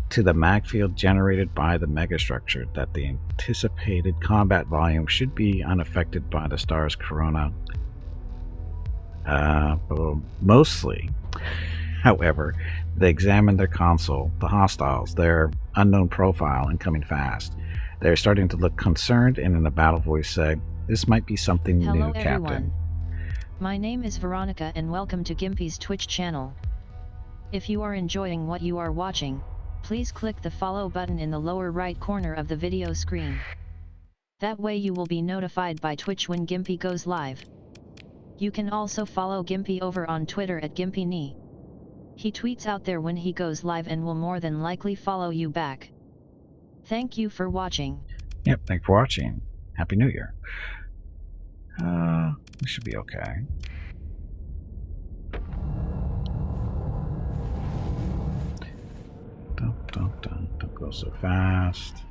to the mag field generated by the megastructure that the anticipated combat volume should be unaffected by the star's corona. Mostly, however, they examine their console, the hostiles, their unknown profile, and coming fast. They're starting to look concerned and in a battle voice say, "This might be something Hello new, Captain." Everyone. My name is Veronica and welcome to Gimpy's Twitch channel. If you are enjoying what you are watching, please click the follow button in the lower right corner of the video screen. That way you will be notified by Twitch when Gimpy goes live. You can also follow Gimpy over on Twitter at GimpyKnee. He tweets out there when he goes live and will more than likely follow you back. Thank you for watching. Yep, thanks for watching. Happy New Year. We should be okay. Don't go so fast.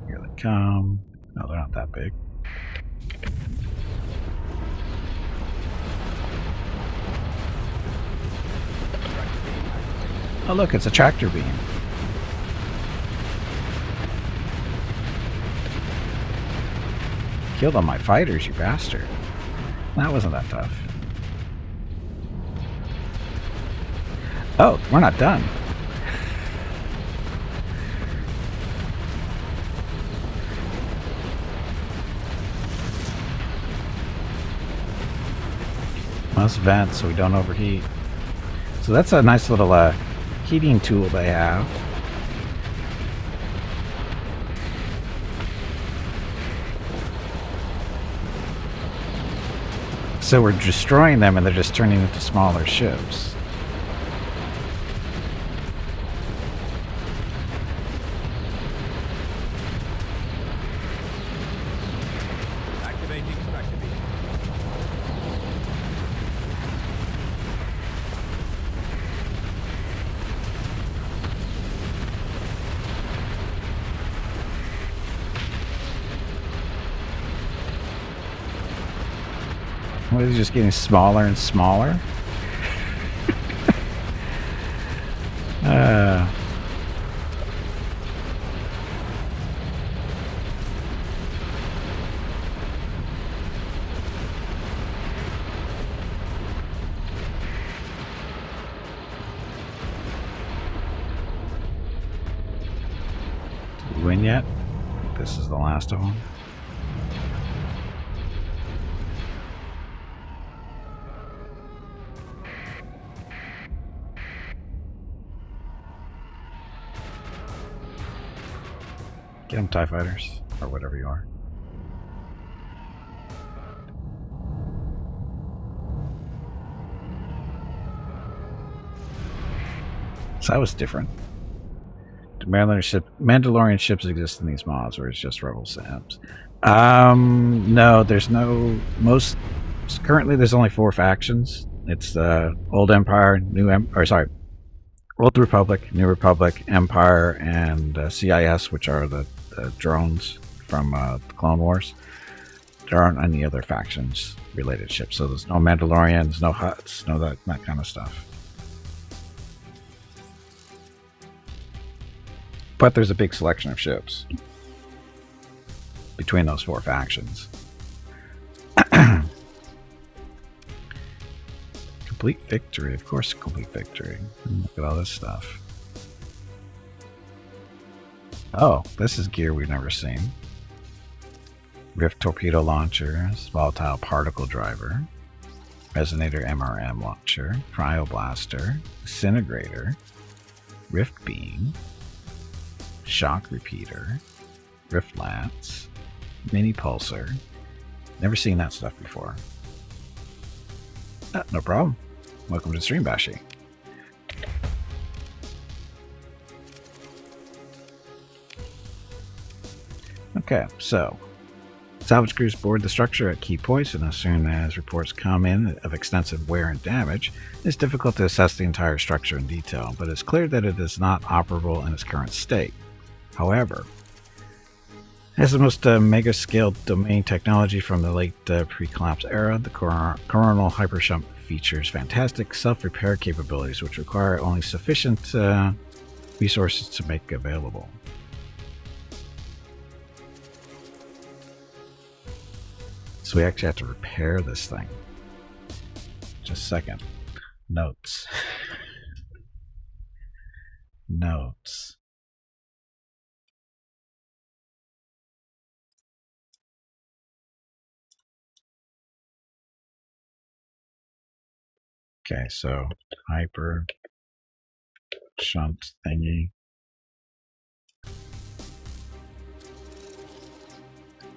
Here they come. No, they're not that big. Oh look, it's a tractor beam. Killed all my fighters, you bastard. That wasn't that tough. Oh, we're not done. Must vent so we don't overheat. So that's a nice little heating tool they have. So we're destroying them and they're just turning into smaller ships. Activating extractor beam. What, is it just getting smaller and smaller? Did we win yet? This is the last of them. Get them, TIE fighters, or whatever you are. So that was different. Do Mandalorian ships exist in these mods, or it's just Rebel Sims? No, there's no. Currently, there's only 4 factions. It's the Old Empire, Old Republic, New Republic, Empire, and CIS, which are the drones from the Clone Wars. There aren't any other factions related ships, so there's no Mandalorians, no Hutts, no that kind of stuff. But there's a big selection of ships between those 4 factions. Complete victory, of course, complete victory. Look at all this stuff. Oh, this is gear we've never seen. Rift torpedo launchers, volatile particle driver, resonator MRM launcher, cryoblaster, disintegrator, rift beam, shock repeater, rift lance, mini pulsar. Never seen that stuff before. No problem. Welcome to Stream Bashi. Okay, so salvage crews board the structure at key points, and as soon as reports come in of extensive wear and damage, it's difficult to assess the entire structure in detail, but it's clear that it is not operable in its current state. However, it has the most mega-scale domain technology from the late pre-collapse era. The coronal hypershunt features fantastic self-repair capabilities, which require only sufficient resources to make available. So we actually have to repair this thing. Just a second. Notes. Notes. Okay, so hyper shunt thingy.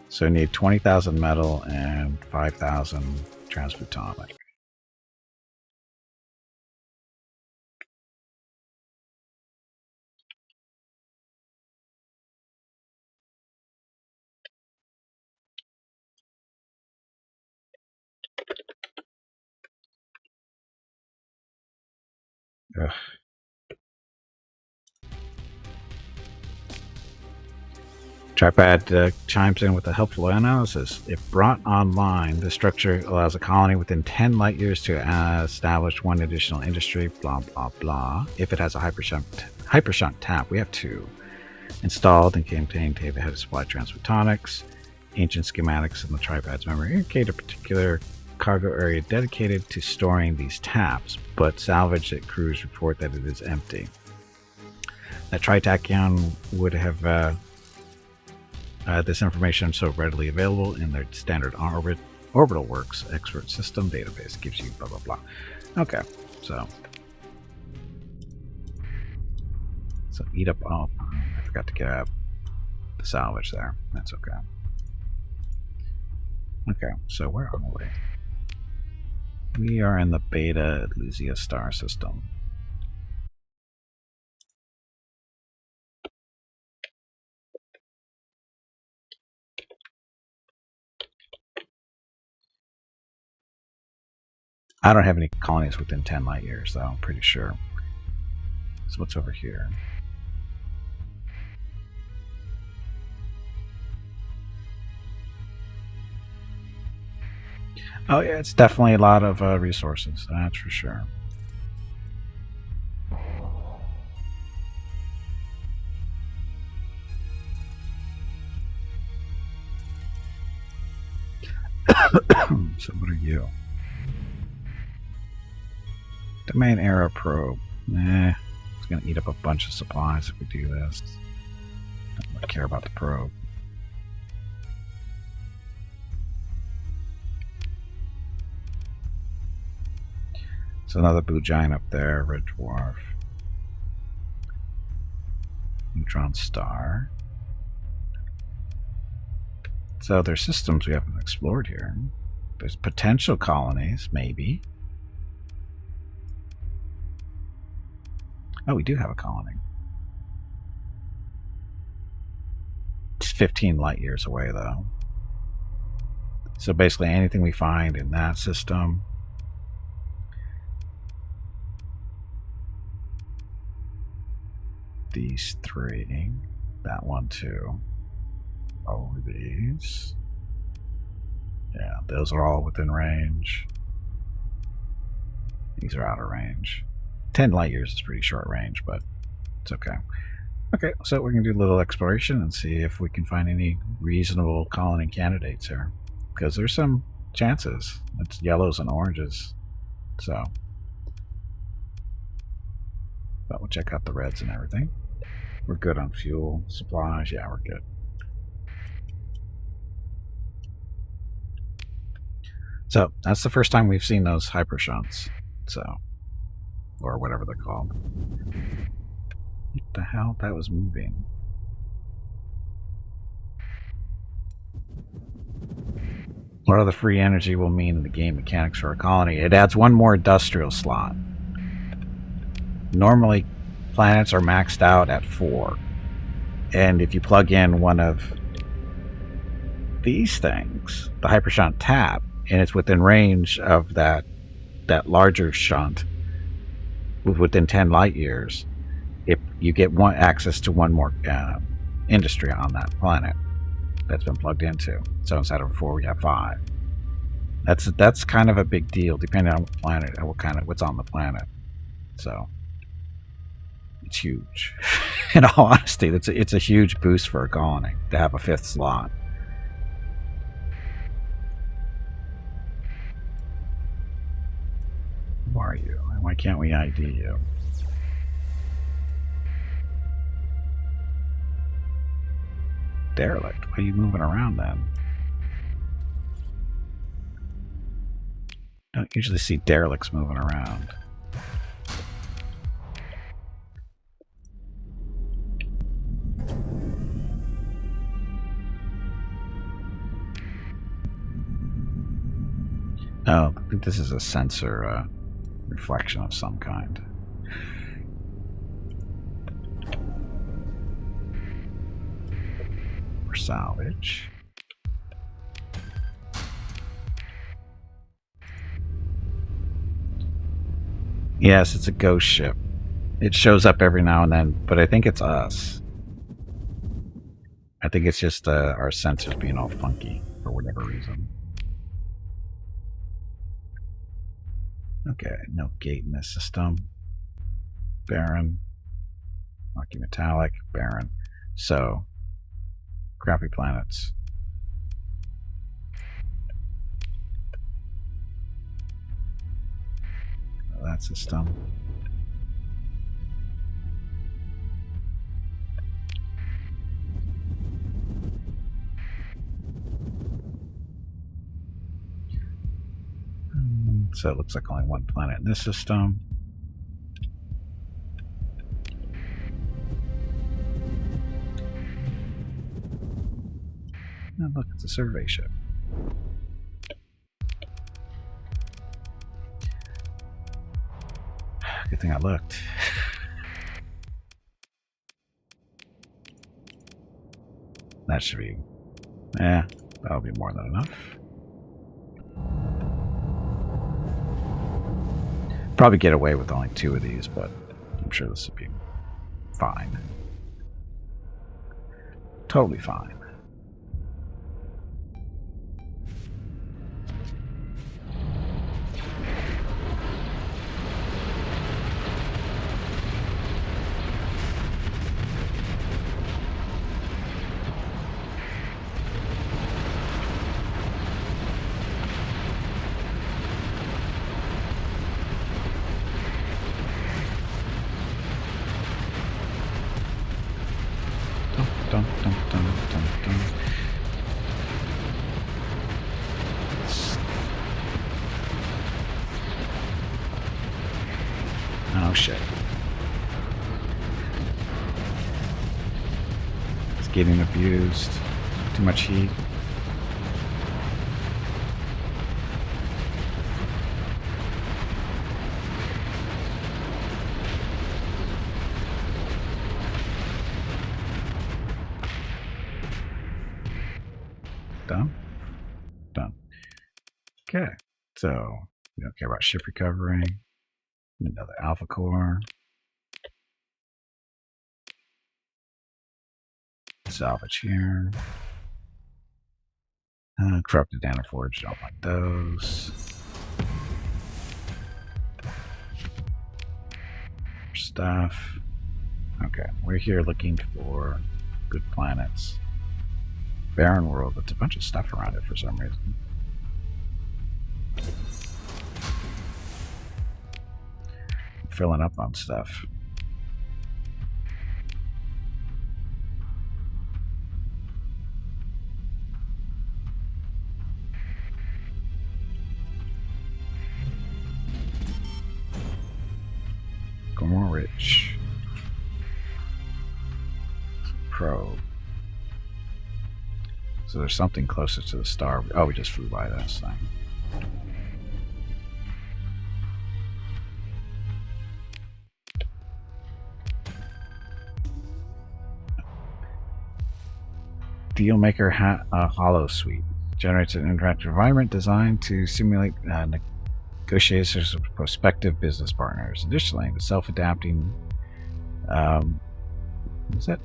So we need 20,000 metal and 5,000 transphotonic. Ugh. Tripad chimes in with a helpful analysis. If brought online, the structure allows a colony within 10 light years to establish one additional industry, blah, blah, blah. If it has a hypershunt tap, we have 2. Installed and contained head supply transphotonics. Ancient schematics in the Tripad's memory indicate a particular cargo area dedicated to storing these taps, but salvaged crews report that it is empty. That Tritachyon would have this information so readily available in their standard orbital works expert system database. Gives you blah blah blah. Okay, so eat up. Oh, I forgot to grab the salvage there. That's okay. Okay, so where are we? We are in the Beta Elysia star system. I don't have any colonies within 10 light years, though, I'm pretty sure. So what's over here? Oh yeah, it's definitely a lot of resources, that's for sure. So what are you? Domain Era Probe. It's gonna eat up a bunch of supplies if we do this. I don't really care about the probe. It's another blue giant up there, red dwarf. Neutron star. So there's systems we haven't explored here. There's potential colonies, maybe. Oh, we do have a colony. It's 15 light years away, though. So basically anything we find in that system, these 3, that one too, all of these, yeah, those are all within range. These are out of range. 10 light years is pretty short range, but it's okay. Okay, so we're going to do a little exploration and see if we can find any reasonable colony candidates here. Because there's some chances. It's yellows and oranges. So, but we'll check out the reds and everything. We're good on fuel, supplies. Yeah, we're good. So, that's the first time we've seen those hypershunts. So, or whatever they're called. What the hell? That was moving. What other free energy will mean in the game mechanics for a colony? It adds one more industrial slot. Normally, planets are maxed out at 4. And if you plug in one of these things, the hypershunt tap, and it's within range of that larger shunt, within 10 light years, if you get access to one more industry on that planet that's been plugged into. So instead of 4, we have 5. That's kind of a big deal, depending on what planet and what's on the planet. So it's huge. In all honesty, it's a huge boost for a colony to have a 5th slot. Who are you? Why can't we ID you? Derelict. Why are you moving around then? Don't usually see derelicts moving around. Oh, I think this is a sensor reflection of some kind. Or salvage. Yes, it's a ghost ship. It shows up every now and then, but I think it's us. I think it's just our sensors being all funky for whatever reason. Okay, no gate in this system. Barren. Rocky metallic. Barren. So, crappy planets. That system. So it looks like only one planet in this system. And look, it's a survey ship. Good thing I looked. That should be... that'll be more than enough. Probably get away with only 2 of these, but I'm sure this will be fine. Totally fine. Dun, dun, dun, dun, dun. Oh shit. It's getting abused. Too much heat. Done. Done. Okay. So we don't care about ship recovery. Another alpha core. Salvage here. Corrupted nanoforge, don't like those. Stuff. Okay, we're here looking for good planets. Barren world, but there's a bunch of stuff around it for some reason. Filling up on stuff. Go more rich. Probe. So there's something closer to the star. Oh, we just flew by this thing. Dealmaker Hollow Suite generates an interactive environment designed to simulate negotiations with prospective business partners. Additionally, the self-adapting what's that?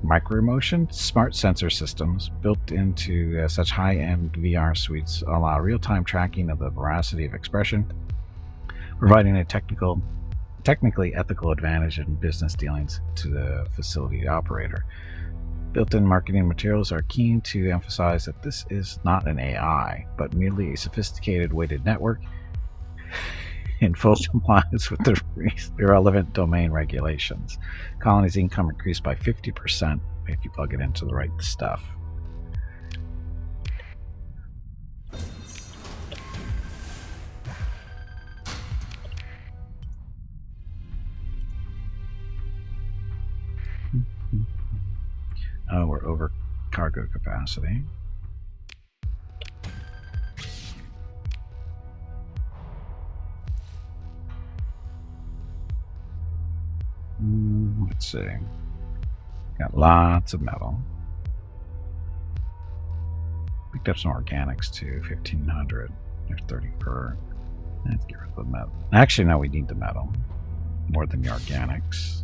Microemotion smart sensor systems built into such high-end VR suites allow real-time tracking of the veracity of expression, providing a technically ethical advantage in business dealings to the facility operator. Built-in marketing materials are keen to emphasize that this is not an AI, but merely a sophisticated weighted network in full compliance with the relevant domain regulations. Colony's income increased by 50% if you plug it into the right stuff. Oh, we're over cargo capacity. Let's see. Got lots of metal. Picked up some organics too, 1,500. There's 30 per. Let's get rid of the metal. Actually, no, we need the metal more than the organics.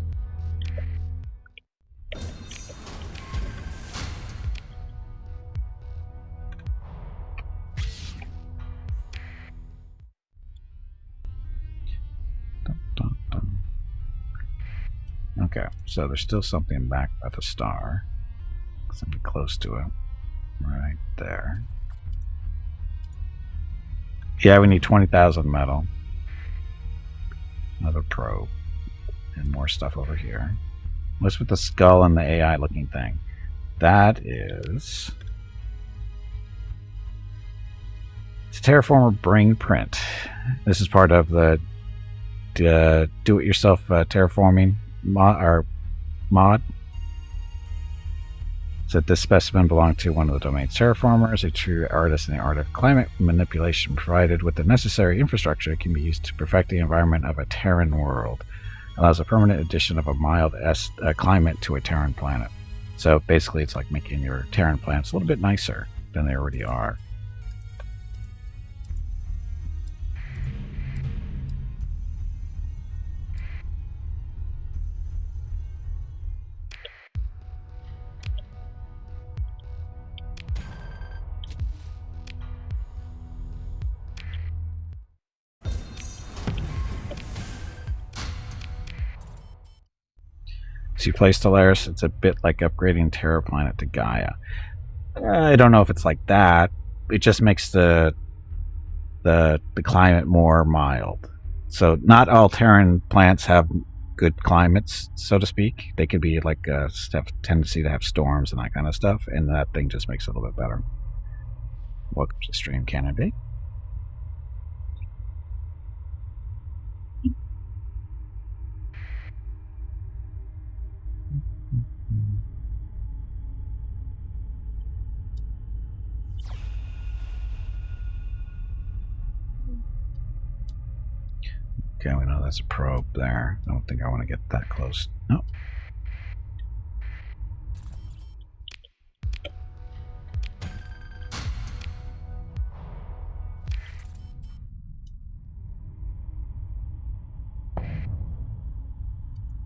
Okay, so there's still something back by the star. Something close to it. Right there. Yeah, we need 20,000 metal. Another probe. And more stuff over here. What's with the skull and the AI looking thing? That is... It's a Terraformer brain print. This is part of the do-it-yourself terraforming mod. So this specimen belonged to one of the domain's terraformers, a true artist in the art of climate manipulation. Provided with the necessary infrastructure, it can be used to perfect the environment of a Terran world. Allows a permanent addition of a mild climate to a Terran planet. So basically it's like making your Terran planets a little bit nicer than they already are. So you play Stellaris, it's a bit like upgrading Terra Planet to Gaia. I don't know if it's like that. It just makes the climate more mild. So not all Terran planets have good climates, so to speak. They could be like have tendency to have storms and that kind of stuff, and that thing just makes it a little bit better. Welcome to the stream, Candidate. Okay, we know that's a probe there. I don't think I want to get that close. No.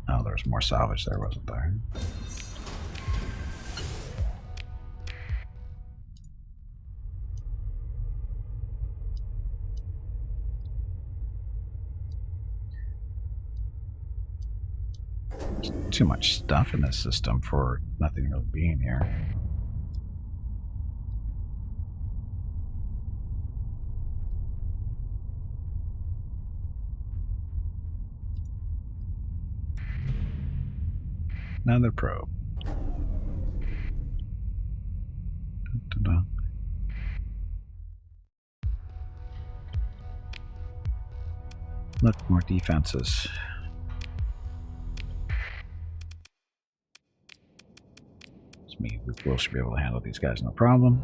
Oh, there's more salvage there, wasn't there? Too much stuff in this system for nothing really being here. Another probe. Da-da-da. Look, more defenses. We should be able to handle these guys no problem.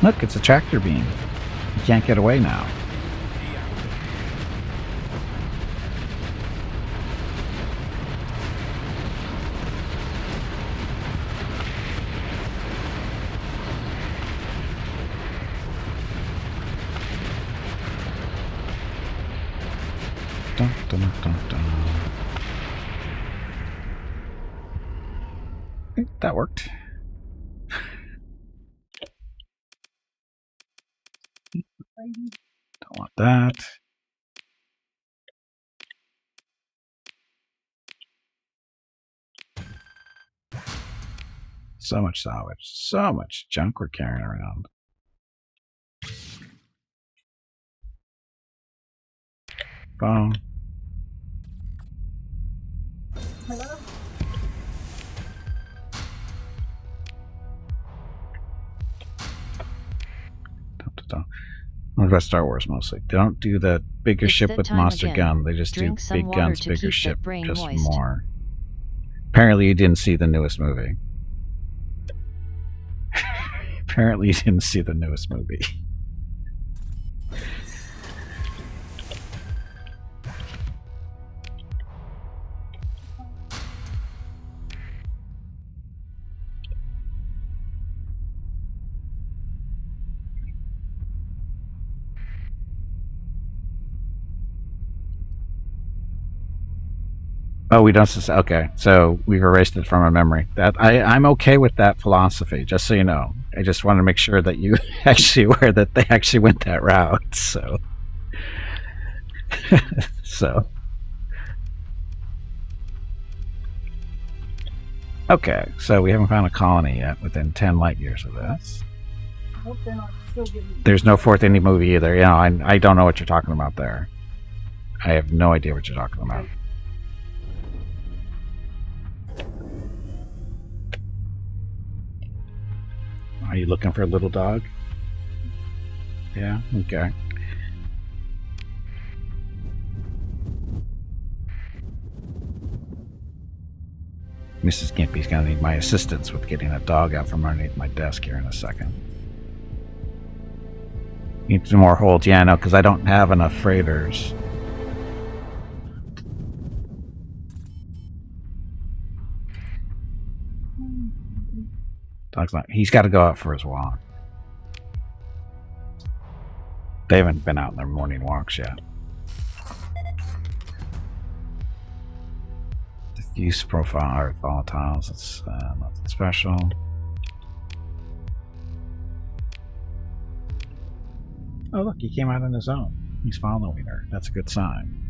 Look, it's a tractor beam. You can't get away now. Dun, dun, dun, dun. Okay, that worked. Don't want that. So much salvage. So much junk we're carrying around. Phone. Hello? What about Star Wars mostly? They don't do the bigger It's ship that with time monster again. gun. They just Drink do some big water guns, to bigger keep ship, that brain just moist. more. Apparently you didn't see the newest movie. Apparently you didn't see the newest movie. Oh, we don't. Okay, so we've erased it from our memory. That I'm okay with that philosophy. Just so you know, I just want to make sure that you actually aware that they actually went that route. So, so okay. So we haven't found a colony yet within 10 light years of this. I hope they're not still giving. There's no fourth indie movie either. You know, I don't know what you're talking about there. I have no idea what you're talking about. Are you looking for a little dog? Yeah, okay. Mrs. Gimpy's gonna need my assistance with getting a dog out from underneath my desk here in a second. Need some more holds. Yeah, no, because I don't have enough freighters. Dog's not. He's got to go out for his walk. They haven't been out in their morning walks yet. Diffuse profile art volatiles. It's nothing special. Oh look, he came out on his own. He's following her. That's a good sign.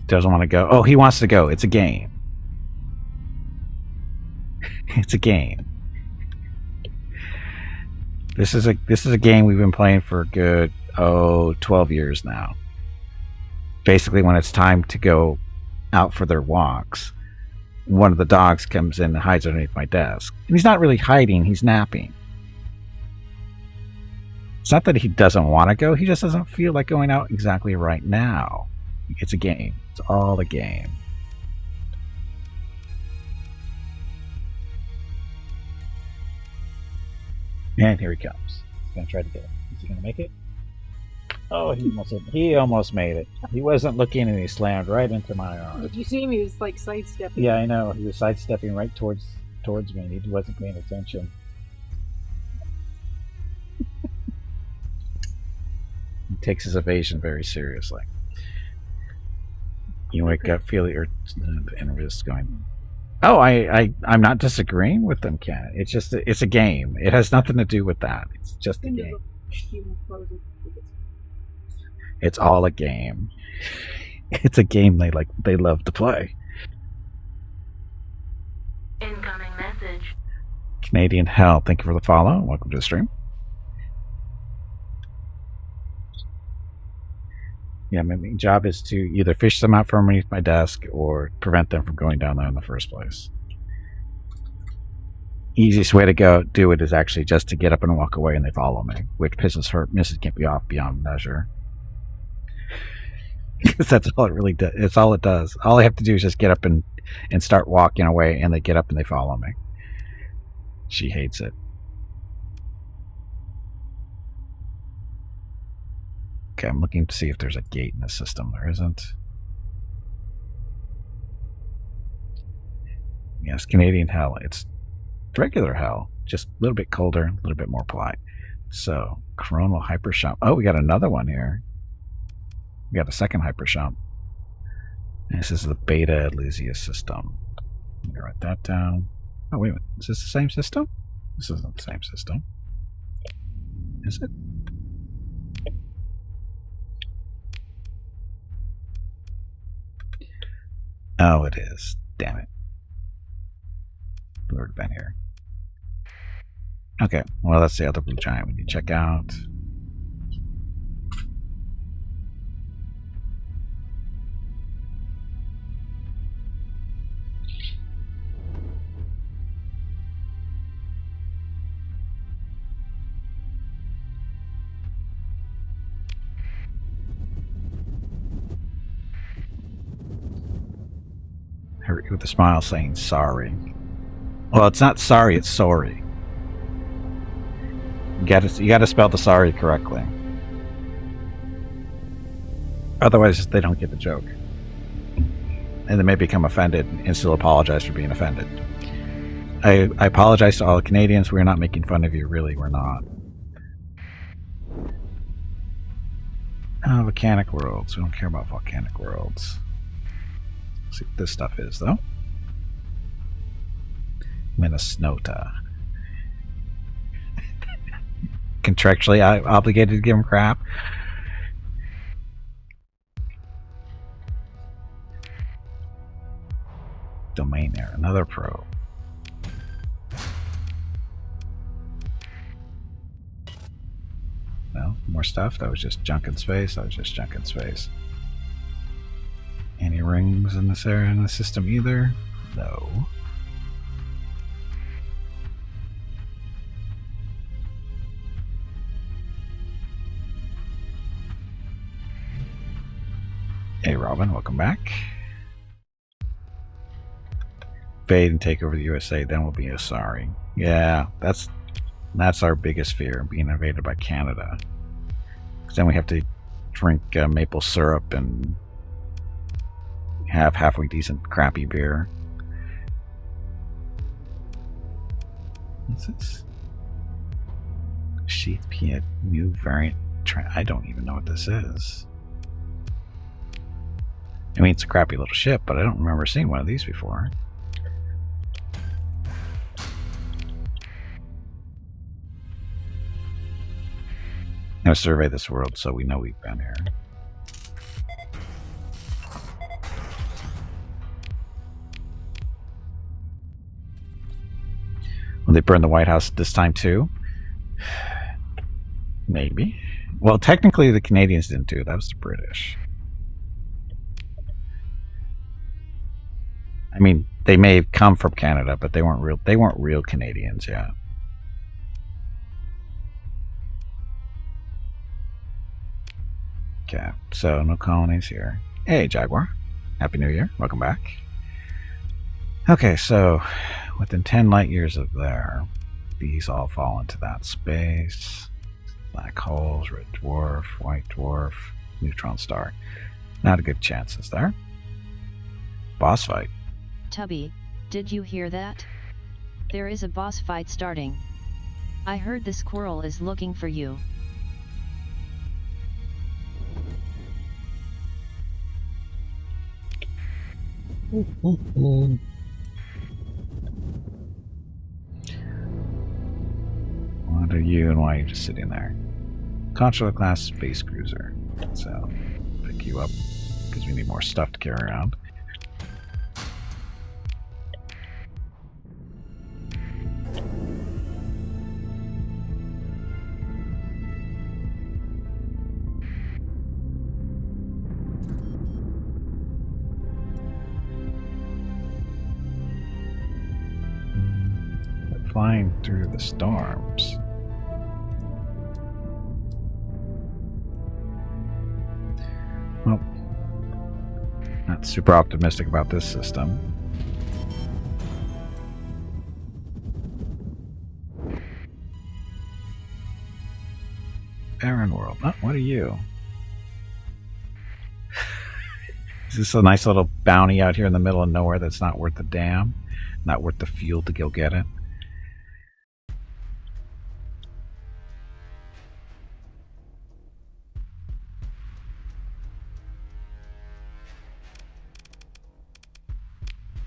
Doesn't want to go. Oh, he wants to go. It's a game. It's a game. This is a game we've been playing for a good 12 years now. Basically, when it's time to go out for their walks, one of the dogs comes in and hides underneath my desk. And he's not really hiding, he's napping. It's not that he doesn't want to go, he just doesn't feel like going out exactly right now. It's a game. It's all a game. And here he comes. He's going to try to get it. Is he going to make it? Oh, he almost made it. He wasn't looking and he slammed right into my arm. Did you see him? He was like sidestepping. Yeah, I know. He was sidestepping right towards me and he wasn't paying attention. He takes his evasion very seriously. You wake up, feel your interest going. Oh, I'm not disagreeing with them, Ken. It's just it's a game. It has nothing to do with that. It's just a game. It's all a game. It's a game they love to play. Incoming message. Canadian Hell, thank you for the follow. Welcome to the stream. Yeah, my main job is to either fish them out from underneath my desk or prevent them from going down there in the first place. Easiest way to do it is actually just to get up and walk away and they follow me, which pisses her, Mrs. Gimpy off beyond measure. Because that's all it really does. It's all it does. All I have to do is just get up and start walking away and they get up and they follow me. She hates it. Okay, I'm looking to see if there's a gate in the system. There isn't. Yes, Canadian Hell. It's regular Hell, just a little bit colder, a little bit more polite. So, Coronal Hypershop. Oh, we got another one here. We got a second Hypershop. This is the Beta Elysia system. I'm going to write that down. Oh, wait a minute. Is this the same system? This isn't the same system. Is it? Oh, it is. Damn it. We've already been here. Okay, well, that's the other blue giant we need to check out. With a smile saying sorry. Well, it's not sorry, it's sorry. You gotta spell the sorry correctly. Otherwise they don't get the joke. And they may become offended and still apologize for being offended. I apologize to all the Canadians. We're not making fun of you, really, we're not. Volcanic worlds. We don't care about volcanic worlds. Let's see what this stuff is, though. Minnesota. Contractually obligated to give him crap. Domain there. Another probe. No, more stuff. That was just junk in space. That was just junk in space. Any rings in this area in the system either? No. Hey Robin, welcome back. Fade and take over the USA, then we'll be sorry. Yeah, that's our biggest fear, being invaded by Canada. Because then we have to drink maple syrup and have halfway decent crappy beer. What's this? Sheath P, new variant. I don't even know what this is. I mean, it's a crappy little ship, but I don't remember seeing one of these before. Now survey this world so we know we've been here. Will they burn the White House this time too? Maybe. Well, technically the Canadians didn't do it. That was the British. I mean, they may have come from Canada, but they weren't real Canadians yet. Okay, so no colonies here. Hey, Jaguar. Happy New Year. Welcome back. Okay, so within 10 light years of there, these all fall into that space. Black holes, red dwarf, white dwarf, neutron star. Not a good chance, is there? Boss fight. Tubby, did you hear that? There is a boss fight starting. I heard the squirrel is looking for you. What are you and why are you just sitting there? Consular class space cruiser. So, pick you up because we need more stuff to carry around. Flying through the storms. Well, not super optimistic about this system. Barren world. Oh, what are you? Is this a nice little bounty out here in the middle of nowhere that's not worth the damn? Not worth the fuel to go get it?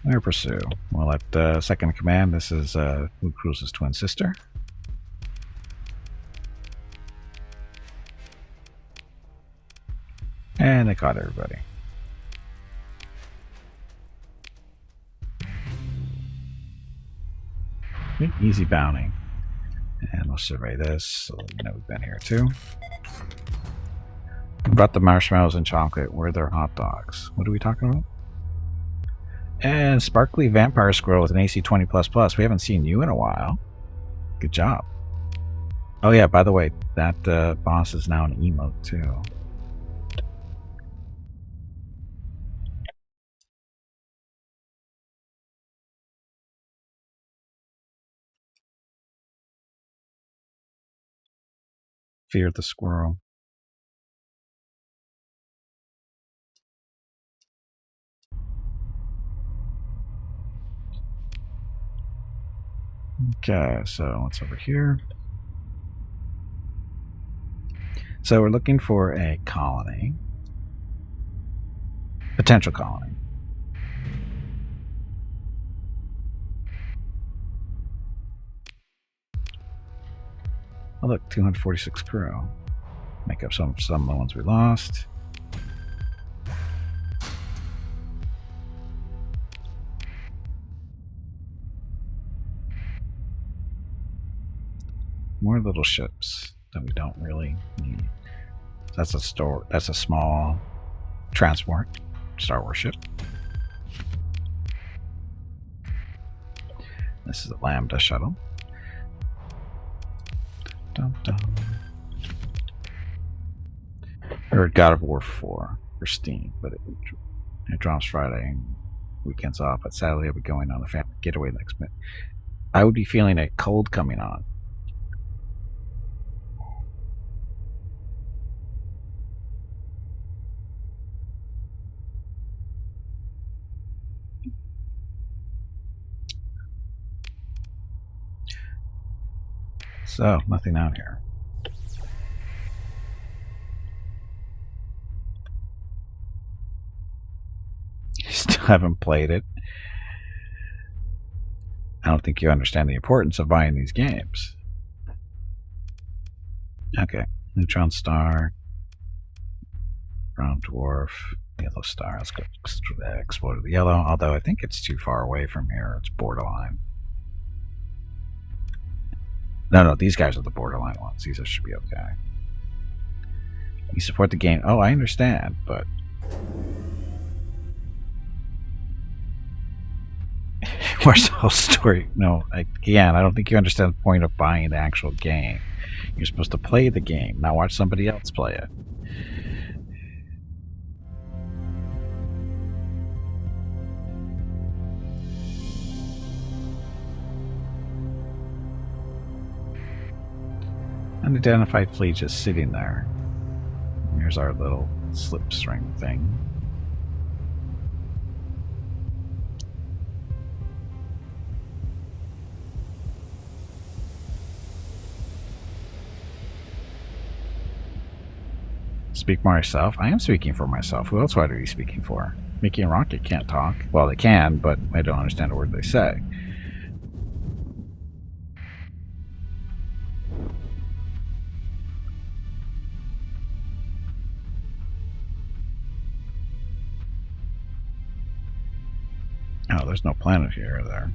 Air pursue. Well, at second command, this is Blue Cruise's twin sister. And they caught everybody. Easy bounty. And we'll survey this, so you know we've been here too. We brought the marshmallows and chocolate. Where are their hot dogs? What are we talking about? And Sparkly Vampire Squirrel with an AC 20++. We haven't seen you in a while. Good job. Oh yeah, by the way, that boss is now an emote too. Fear the squirrel. Okay, so what's over here? So we're looking for a colony. Potential colony. Oh look, 246 crew. Make up some of the ones we lost. More little ships that we don't really need. That's a small transport Star Wars ship. This is a Lambda shuttle. Dun, dun. Or God of War 4 for Steam, but it drops Friday and weekends off. But sadly, I'll be going on a family getaway next month. I would be feeling a cold coming on. So, nothing out here. Still haven't played it. I don't think you understand the importance of buying these games. Okay, Neutron Star, Brown Dwarf, Yellow Star. Let's go explore the yellow, although I think it's too far away from here. It's borderline. No, these guys are the borderline ones. These should be okay. You support the game. Oh, I understand, but where's the whole story? No, again, I don't think you understand the point of buying the actual game. You're supposed to play the game, not watch somebody else play it. Unidentified fleet just sitting there. Here's our little slipstring thing. Speak for myself. I am speaking for myself. Who else would I be speaking for? Mickey and Rocket can't talk. Well, they can, but I don't understand a word they say. Oh, there's no planet here, is there?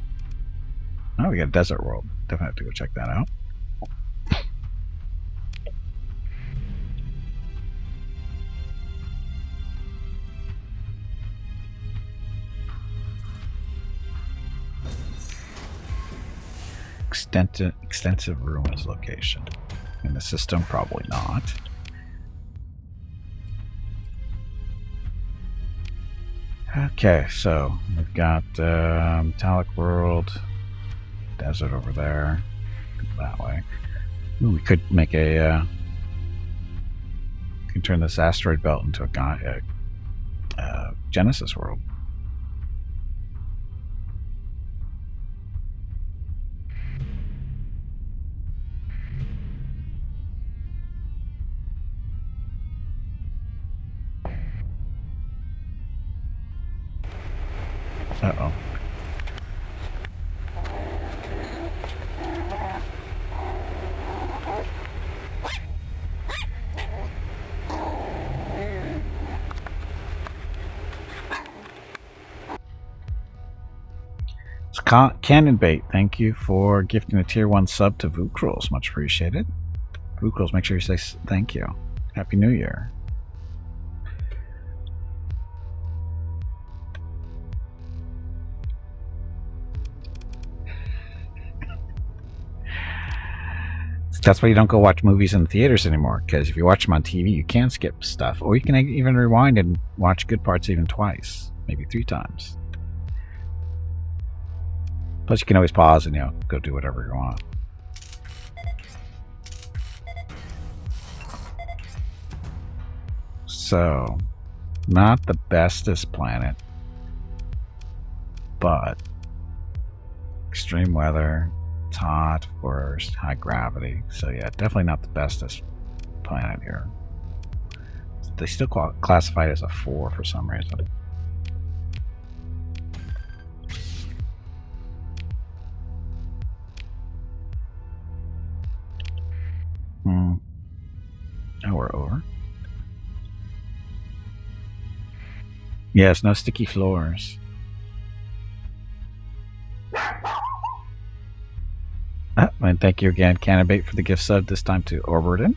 Oh, we got a desert world. Definitely have to go check that out. Extensive ruins location. In the system, probably not. Okay, so we've got Metallic World, desert over there, that way. Ooh, we could make a, can turn this asteroid belt into a Genesis world. Uh-oh. Cannon Bait, thank you for gifting a tier 1 sub to Vukrulz. Much appreciated. Vukrulz, make sure you say thank you. Happy New Year. That's why you don't go watch movies in the theaters anymore, because if you watch them on TV, you can skip stuff. Or you can even rewind and watch good parts even twice, maybe 3 times. Plus, you can always pause and, go do whatever you want. So, not the bestest planet, but extreme weather. It's hot, forest, high gravity. So yeah, definitely not the bestest planet here. they still classify it as a 4 for some reason. Oh, we're over. Yes, no sticky floors. And thank you again, Cannabate, for the gift sub, this time to Orberton.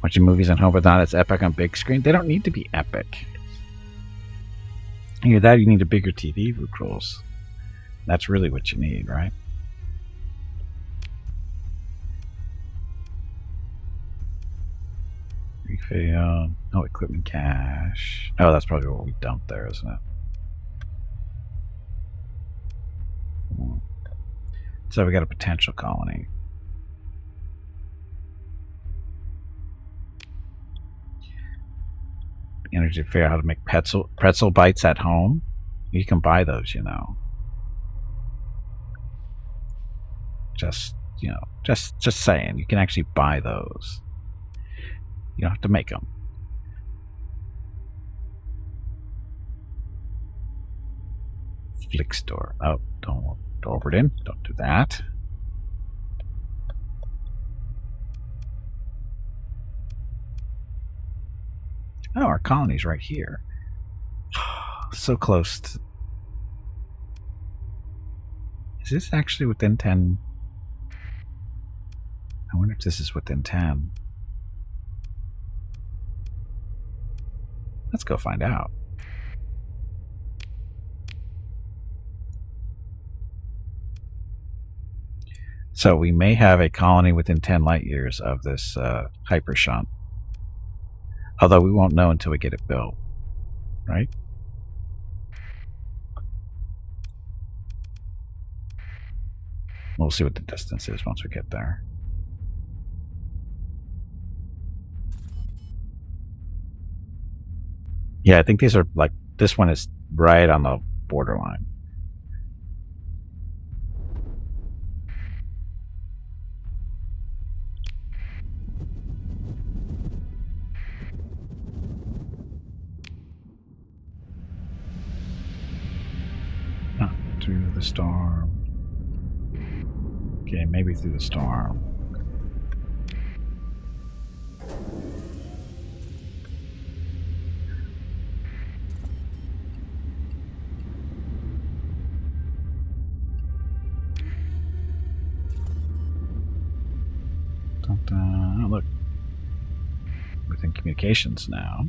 Watching movies on home, but not as epic on big screen. They don't need to be epic. Either that, you need a bigger TV, Vukrolls. That's really what you need, right? Refail. No equipment cache. Oh, that's probably what we dumped there, isn't it? So we got a potential colony. Energy to figure out how to make pretzel bites at home. You can buy those, you know. Just saying, you can actually buy those. You don't have to make them. Flick store. Oh, don't over it in. Don't do that. Oh, our colony's right here. So close to... Is this actually within 10? I wonder if this is within 10. Let's go find out. So we may have a colony within 10 light years of this hyper shunt. Although we won't know until we get it built, right? We'll see what the distance is once we get there. Yeah, I think these are like, this one is right on the borderline. Not through the storm. Okay, maybe through the storm. Oh, look. Within communications now.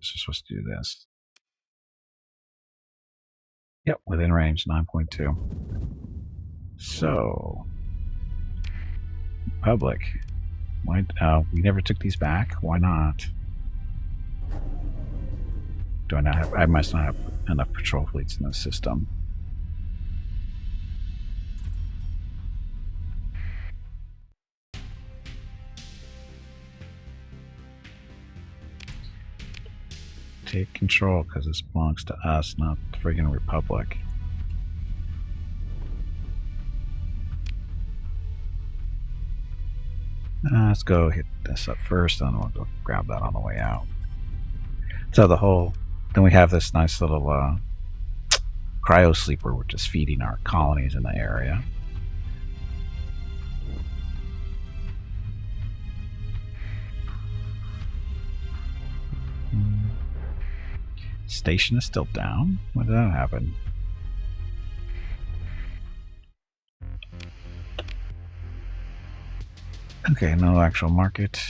So we're supposed to do this. Yep, within range, 9.2. So, public. Why? We never took these back. Why not? Do I not have? I must not have enough patrol fleets in the system. Take control, because this belongs to us, not the friggin' Republic. Let's go hit this up first, and we'll go grab that on the way out. So the whole, then we have this nice little cryo sleeper, which is feeding our colonies in the area. Station is still down? When did that happen? Okay, no actual market.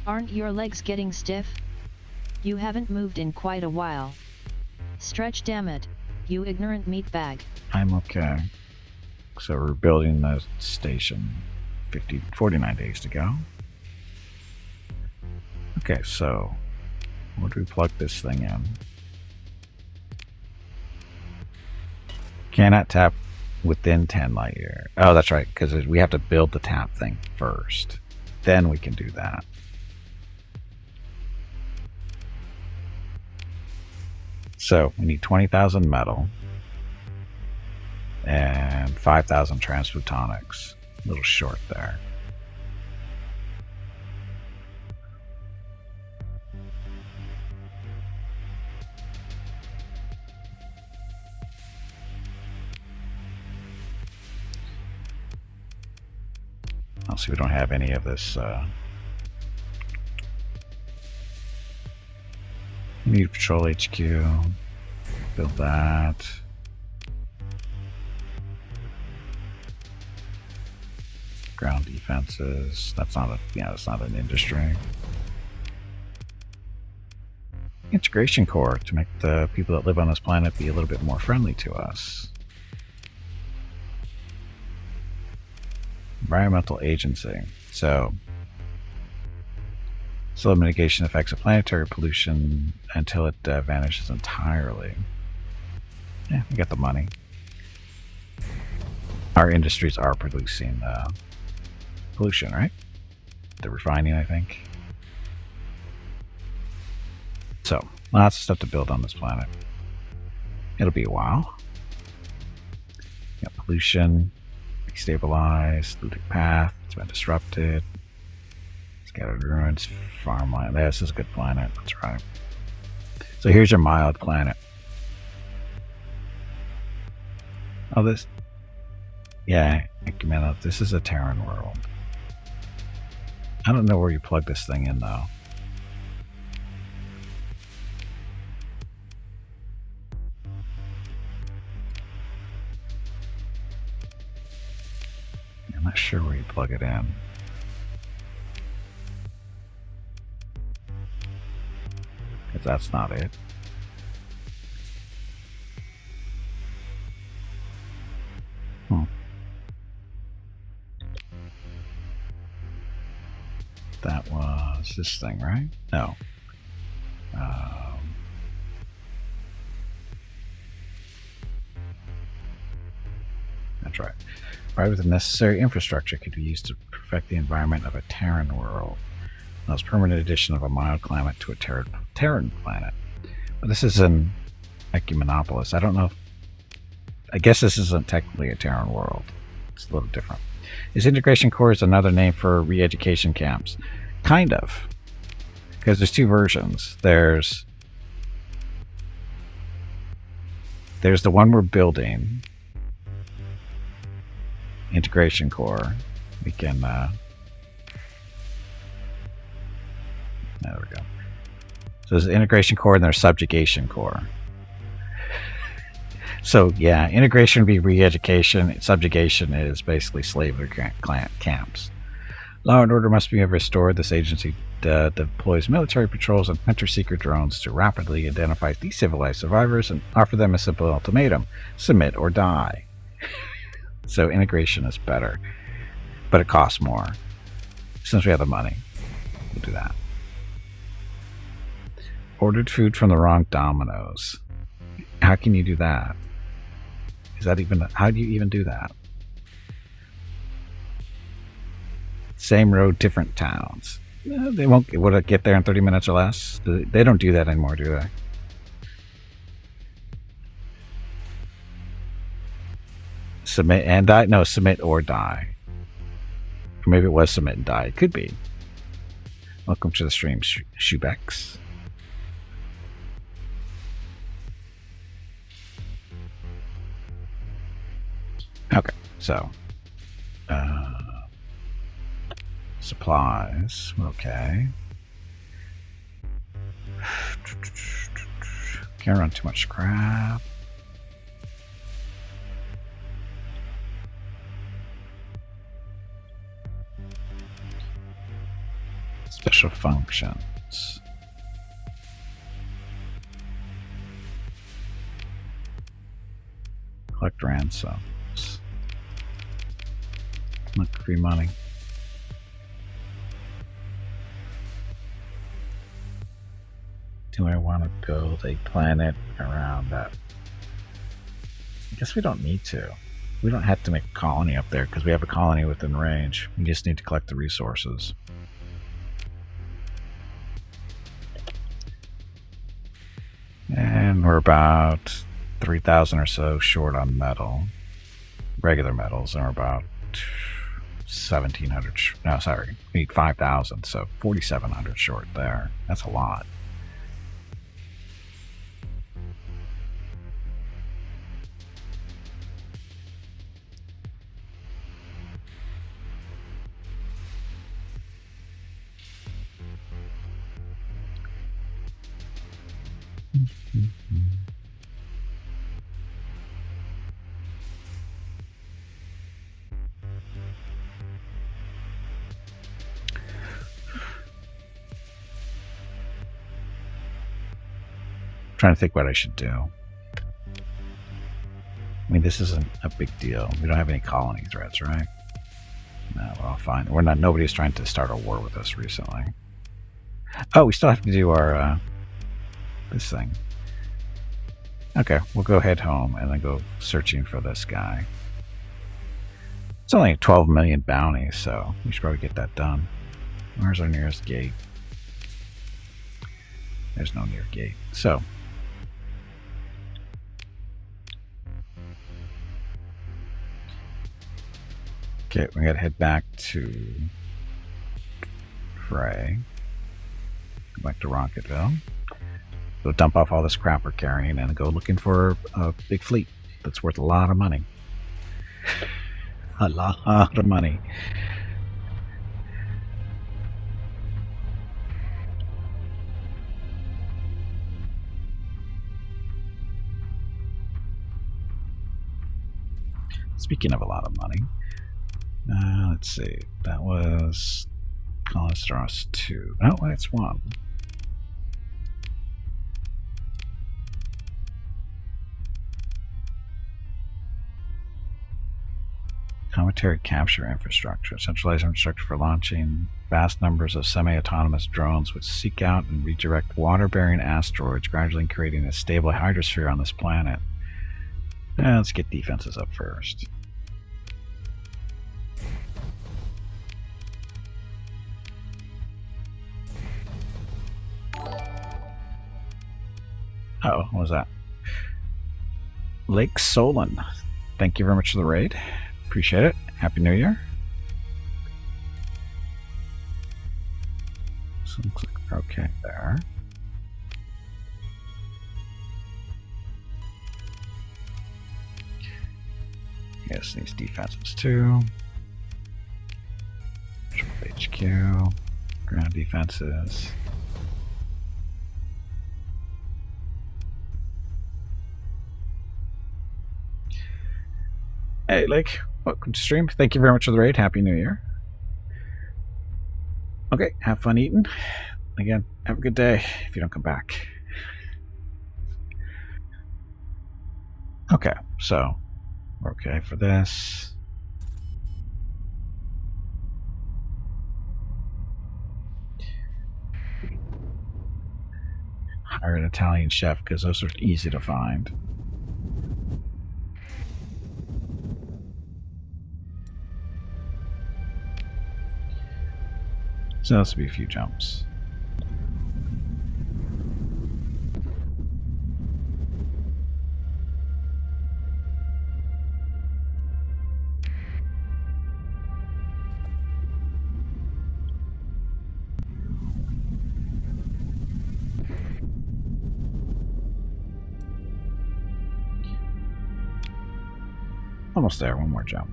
Aren't your legs getting stiff? You haven't moved in quite a while. Stretch, damn it, you ignorant meatbag. I'm okay. So we're building the station. 49 days to go. Okay, so where do we plug this thing in? Cannot tap within 10 light year. Oh, that's right, because we have to build the tap thing first. Then we can do that. So we need 20,000 metal and 5,000 transphotonics. A little short there. I'll see, we don't have any of this. We need patrol HQ. Build that. Ground defenses. That's not a, yeah, that's not an industry. Integration core to make the people that live on this planet be a little bit more friendly to us. Environmental agency. So, slow mitigation effects of planetary pollution until it vanishes entirely. Yeah, we got the money. Our industries are producing pollution, right? The refining, I think. So, lots of stuff to build on this planet. It'll be a while. Got pollution. Stabilized, looting path, it's been disrupted, scattered ruins, farmland. This is a good planet, that's right. So here's your mild planet. Oh, this, yeah, this is a Terran world. I don't know where you plug this thing in though. I'm not sure where you plug it in. Because that's not it. That was this thing, right? No. That's right. Provided with the necessary infrastructure could be used to perfect the environment of a Terran world. The most permanent addition of a mild climate to a Terran planet. But this is an Ecumenopolis. I don't know if, I guess this isn't technically a Terran world. It's a little different. This integration core is another name for re-education camps. Kind of. Because there's two versions. There's the one we're building. Integration core. We can there we go. So there's the integration core and there's subjugation core. So yeah, integration would be re-education. Subjugation is basically slavery camps. Law and order must be restored. This agency deploys military patrols and hunter-seeker drones to rapidly identify decivilized survivors and offer them a simple ultimatum: submit or die. So integration is better, but it costs more. Since we have the money, we'll do that. Ordered food from the wrong Domino's. How can you do that? Is that even, how do you even do that? Same road, different towns. They won't, would it get there in 30 minutes or less? They don't do that anymore, do they? Submit and die? No, submit or die. Or maybe it was submit and die. It could be. Welcome to the stream, Shubex. Okay, so supplies, okay. Can't run too much crap. Special functions. Collect ransoms. Look, free money. Do I want to build a planet around that? I guess we don't need to. We don't have to make a colony up there because we have a colony within range. We just need to collect the resources. And we're about 3,000 or so short on metal. Regular metals, and we're about 1,700. No, sorry. We need 5,000, so 4,700 short there. That's a lot. Trying to think what I should do. I mean, this isn't a big deal. We don't have any colony threats, right? No, we're all fine. We're not. Nobody's trying to start a war with us recently. Oh, we still have to do our this thing. Okay, we'll go head home and then go searching for this guy. It's only 12 million bounties, so we should probably get that done. Where's our nearest gate? There's no near gate. So. Okay, we gotta head back to Frey. Go back to Rocketville. Go dump off all this crap we're carrying and go looking for a big fleet that's worth a lot of money. A lot of money. Speaking of a lot of money. Let's see. That was Colostros 2. No, it's 1. Cometary capture infrastructure. Centralized infrastructure for launching vast numbers of semi-autonomous drones which seek out and redirect water-bearing asteroids, gradually creating a stable hydrosphere on this planet. Let's get defenses up first. Oh, what was that? Lake Solon. Thank you very much for the raid. Appreciate it. Happy New Year. So looks like we're okay there. Yes, these defenses too. HQ. Ground defenses. Hey, Lake. Welcome to stream. Thank you very much for the raid. Happy New Year. Okay, have fun eating. Again, have a good day if you don't come back. Okay, so we're okay for this. Hire an Italian chef because those are easy to find. So this will be a few jumps. Almost there, one more jump.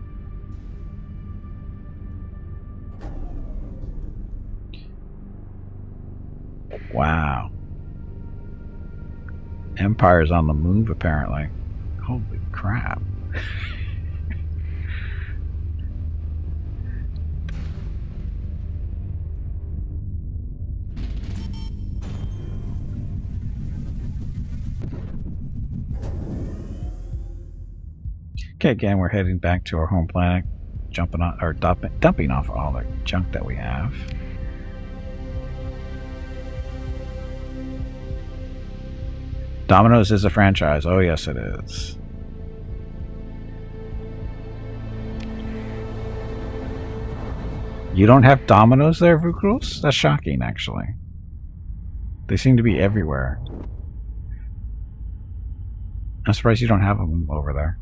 Wow. Empire's on the move, apparently. Holy crap. Okay, again, we're heading back to our home planet, jumping on or dumping off all the junk that we have. Domino's is a franchise. Oh, yes, it is. You don't have Domino's there, Vukrus? That's shocking, actually. They seem to be everywhere. I'm surprised you don't have them over there.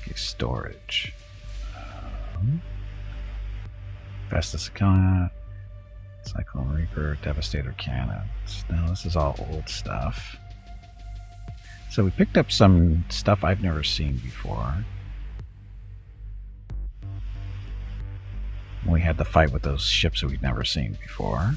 Okay, storage. Festus Icona, Cyclone Reaper, Devastator Cannons. Now this is all old stuff. So we picked up some stuff I've never seen before. We had the fight with those ships that we've never seen before.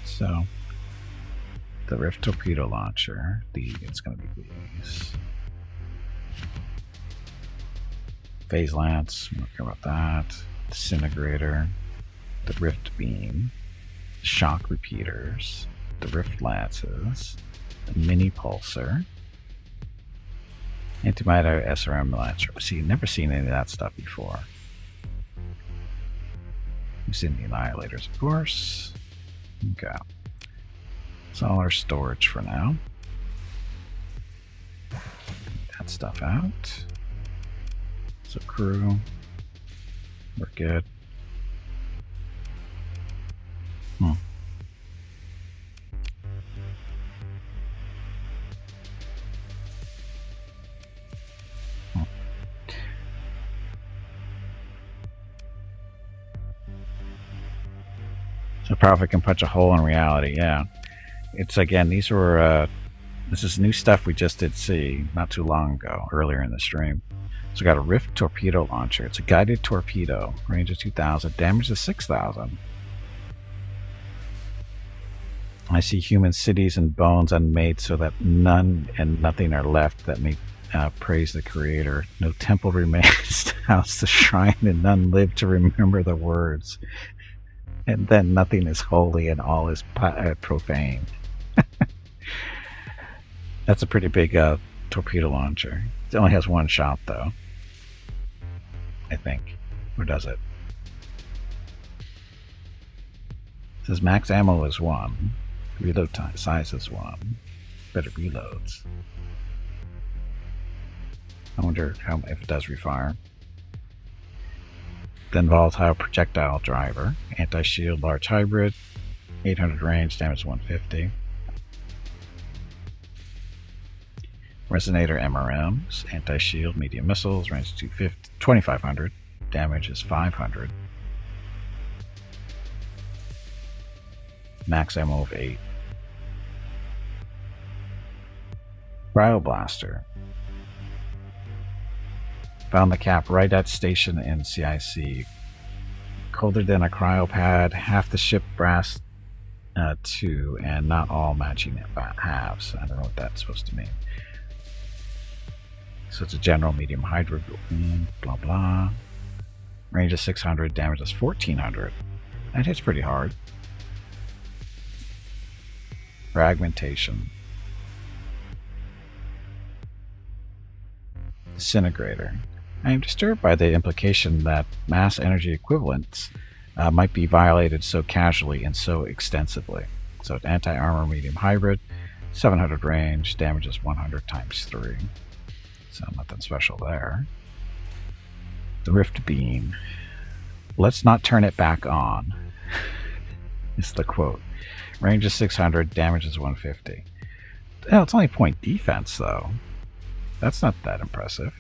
So, the Rift Torpedo Launcher, it's going to be these. Phase Lance, we don't care about that. Disintegrator, the Rift Beam, the Shock Repeaters, the Rift Lances, the Mini Pulsar, Antimatter SRM Lancer. See, never seen any of that stuff before. We've seen the Annihilators, of course. Okay. That's all our storage for now. Get that stuff out. So crew, we're good. So Prophet can punch a hole in reality, yeah. It's again, these were, this is new stuff we just did see not too long ago, earlier in the stream. So we got a Rift Torpedo Launcher. It's a guided torpedo, range of 2,000, damage of 6,000. I see human cities and bones unmade so that none and nothing are left that may praise the Creator. No temple remains to house the shrine, and none live to remember the words. And then nothing is holy and all is profane. That's a pretty big torpedo launcher. It only has one shot though, I think. Or does it? It says max ammo is 1. Reload time size is 1. Better reloads. I wonder if it does refire. Then volatile projectile driver, anti-shield large hybrid, 800 range, damage 150. Resonator MRMs, anti-shield medium missiles, range 2,500, damage is 500. Max ammo of 8. Cryoblaster. Found the cap right at station in CIC. Colder than a cryopad, half the ship brass 2, and not all matching halves. I don't know what that's supposed to mean. So it's a general medium hydro, blah blah. Range is 600, damage is 1,400. That hits pretty hard. Fragmentation. Disintegrator. I am disturbed by the implication that mass energy equivalents might be violated so casually and so extensively. So it's anti-armor medium hybrid, 700 range, damage is 100 times 3. So nothing special there. The Rift Beam. Let's not turn it back on. Is the quote. Range is 600, damage is 150. Oh, it's only point defense though. That's not that impressive.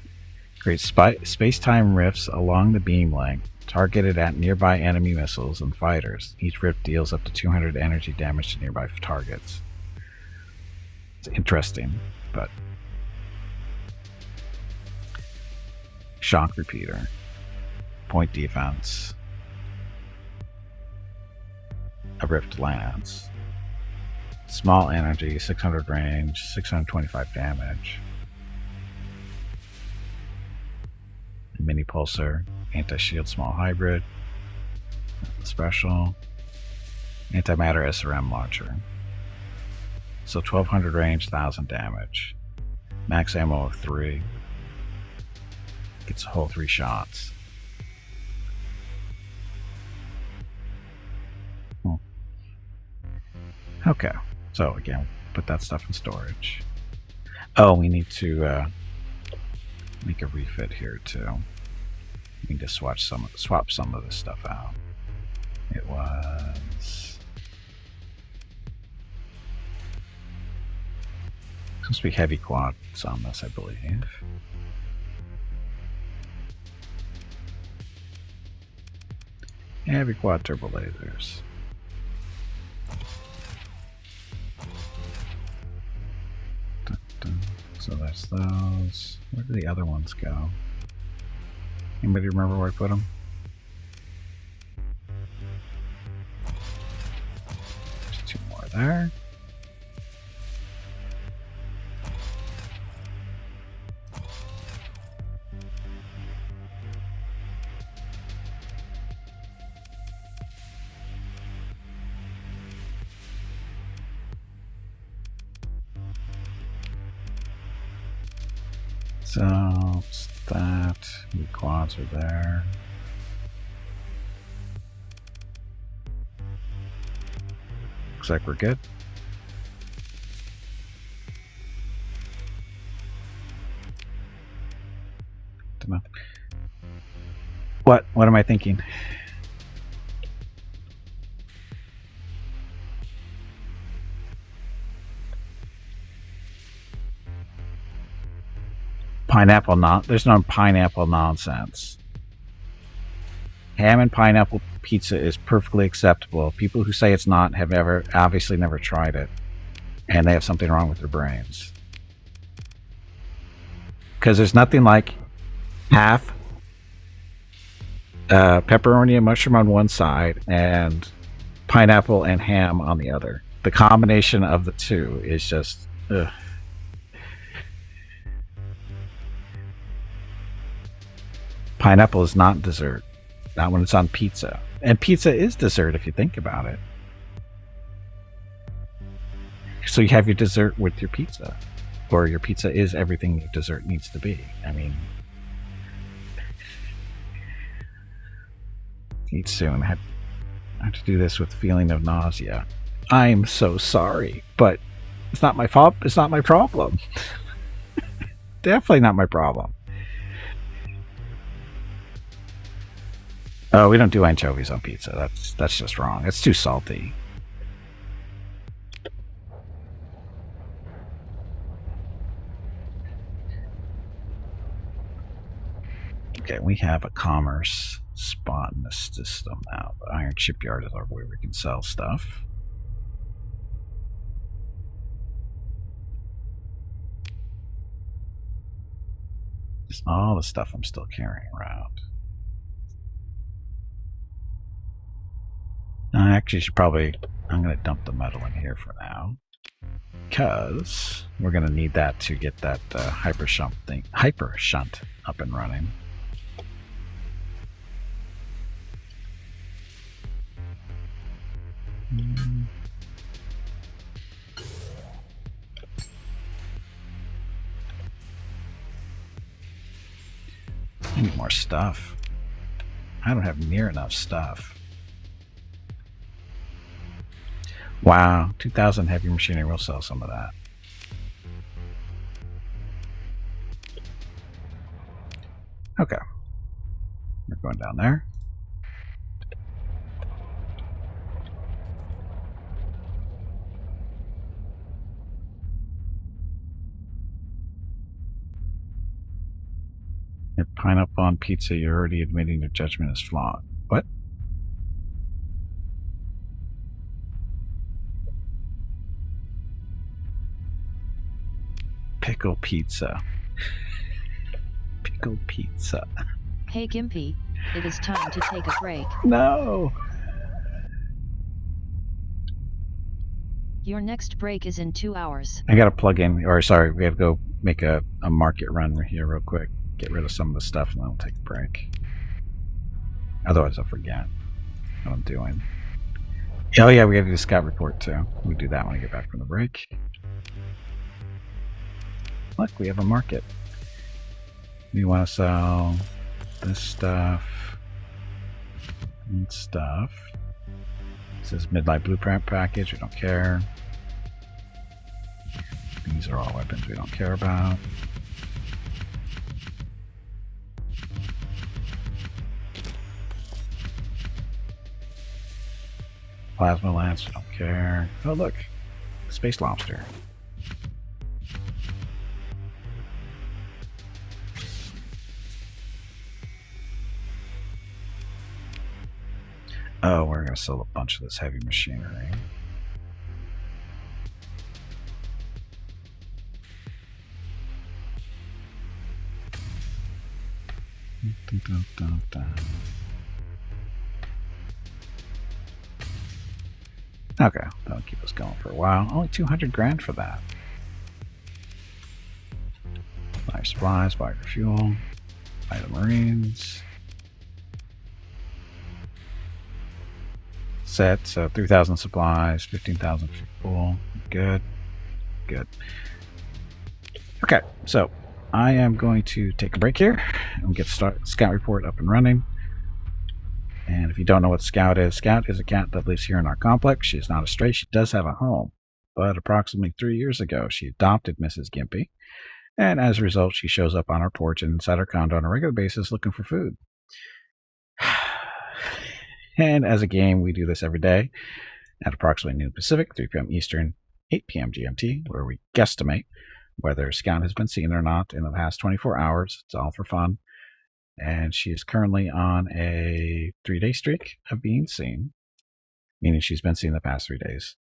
Creates space-time rifts along the beam length, targeted at nearby enemy missiles and fighters. Each rift deals up to 200 energy damage to nearby targets. It's interesting, but... Shock Repeater. Point defense. A Rift Lance. Small energy, 600 range, 625 damage. Mini Pulsar, anti-shield small hybrid, special, antimatter SRM launcher. So 1,200 range, 1,000 damage. Max ammo of 3. Gets a whole 3 shots. Okay, so again, put that stuff in storage. Oh, we need to make a refit here too. We need to swap some of this stuff out. It was supposed to be heavy quads on this, I believe. Heavy quad turbo lasers. So that's those. Where did the other ones go? Anybody remember where I put them? There's 2 more there. So it's that. The quads are there. Looks like we're good. What? What am I thinking? Pineapple there's no pineapple nonsense. Ham and pineapple pizza is perfectly acceptable. People who say it's not have obviously never tried it, and they have something wrong with their brains. Because there's nothing like half pepperoni and mushroom on one side and pineapple and ham on the other. The combination of the two is just ugh. Pineapple is not dessert. Not when it's on pizza. And pizza is dessert if you think about it. So you have your dessert with your pizza. Or your pizza is everything your dessert needs to be. I mean, eat soon. I have to do this with feeling of nausea. I'm so sorry, but it's not my fault. It's not my problem. Definitely not my problem. Oh, we don't do anchovies on pizza. That's just wrong. It's too salty. Okay, we have a commerce spot in the system now. The Iron Shipyard is our where we can sell stuff. It's all the stuff I'm still carrying around. I actually should probably, I'm going to dump the metal in here for now, because we're going to need that to get that hyper shunt up and running. I need more stuff. I don't have near enough stuff. Wow, 2,000 heavy machinery. We'll sell some of that. Okay. We're going down there. If pineapple on pizza, you're already admitting your judgment is flawed. What? Pickle pizza. Pickle pizza. Hey Gimpy, it is time to take a break. No. Your next break is in 2 hours. I gotta plug in, or sorry, we have to go make a market run here real quick. Get rid of some of the stuff and then we'll take a break. Otherwise I'll forget what I'm doing. Oh yeah, we gotta do the scout report too. We do that when I get back from the break. Look, we have a market. We want to sell this stuff and stuff. This is Midnight Blueprint package. We don't care. These are all weapons we don't care about. Plasma lance, we don't care. Oh look, space lobster. Oh, we're gonna sell a bunch of this heavy machinery. Dun, dun, dun, dun. Okay, that'll keep us going for a while. Only 200 grand for that. Buy your supplies, buy your fuel, buy the Marines. Set, so 3,000 supplies, 15,000 fuel. Good, good. Okay, so I am going to take a break here and get Scout Report up and running. And if you don't know what Scout is a cat that lives here in our complex. She is not a stray. She does have a home. But approximately 3 years ago, she adopted Mrs. Gimpy. And as a result, she shows up on our porch and inside our condo on a regular basis looking for food. And as a game, we do this every day at approximately noon Pacific, 3 p.m. Eastern, 8 p.m. GMT, where we guesstimate whether Scout has been seen or not in the past 24 hours. It's all for fun. And she is currently on a 3-day streak of being seen, meaning she's been seen the past 3 days.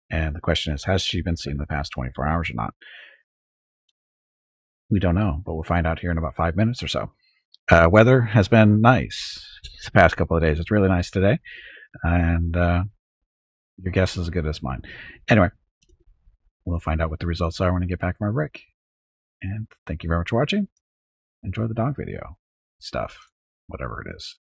And the question is, has she been seen the past 24 hours or not? We don't know, but we'll find out here in about 5 minutes or so. Weather has been nice the past couple of days. It's really nice today. And your guess is as good as mine. Anyway, we'll find out what the results are when I get back from our break. And thank you very much for watching. Enjoy the dog video stuff, whatever it is.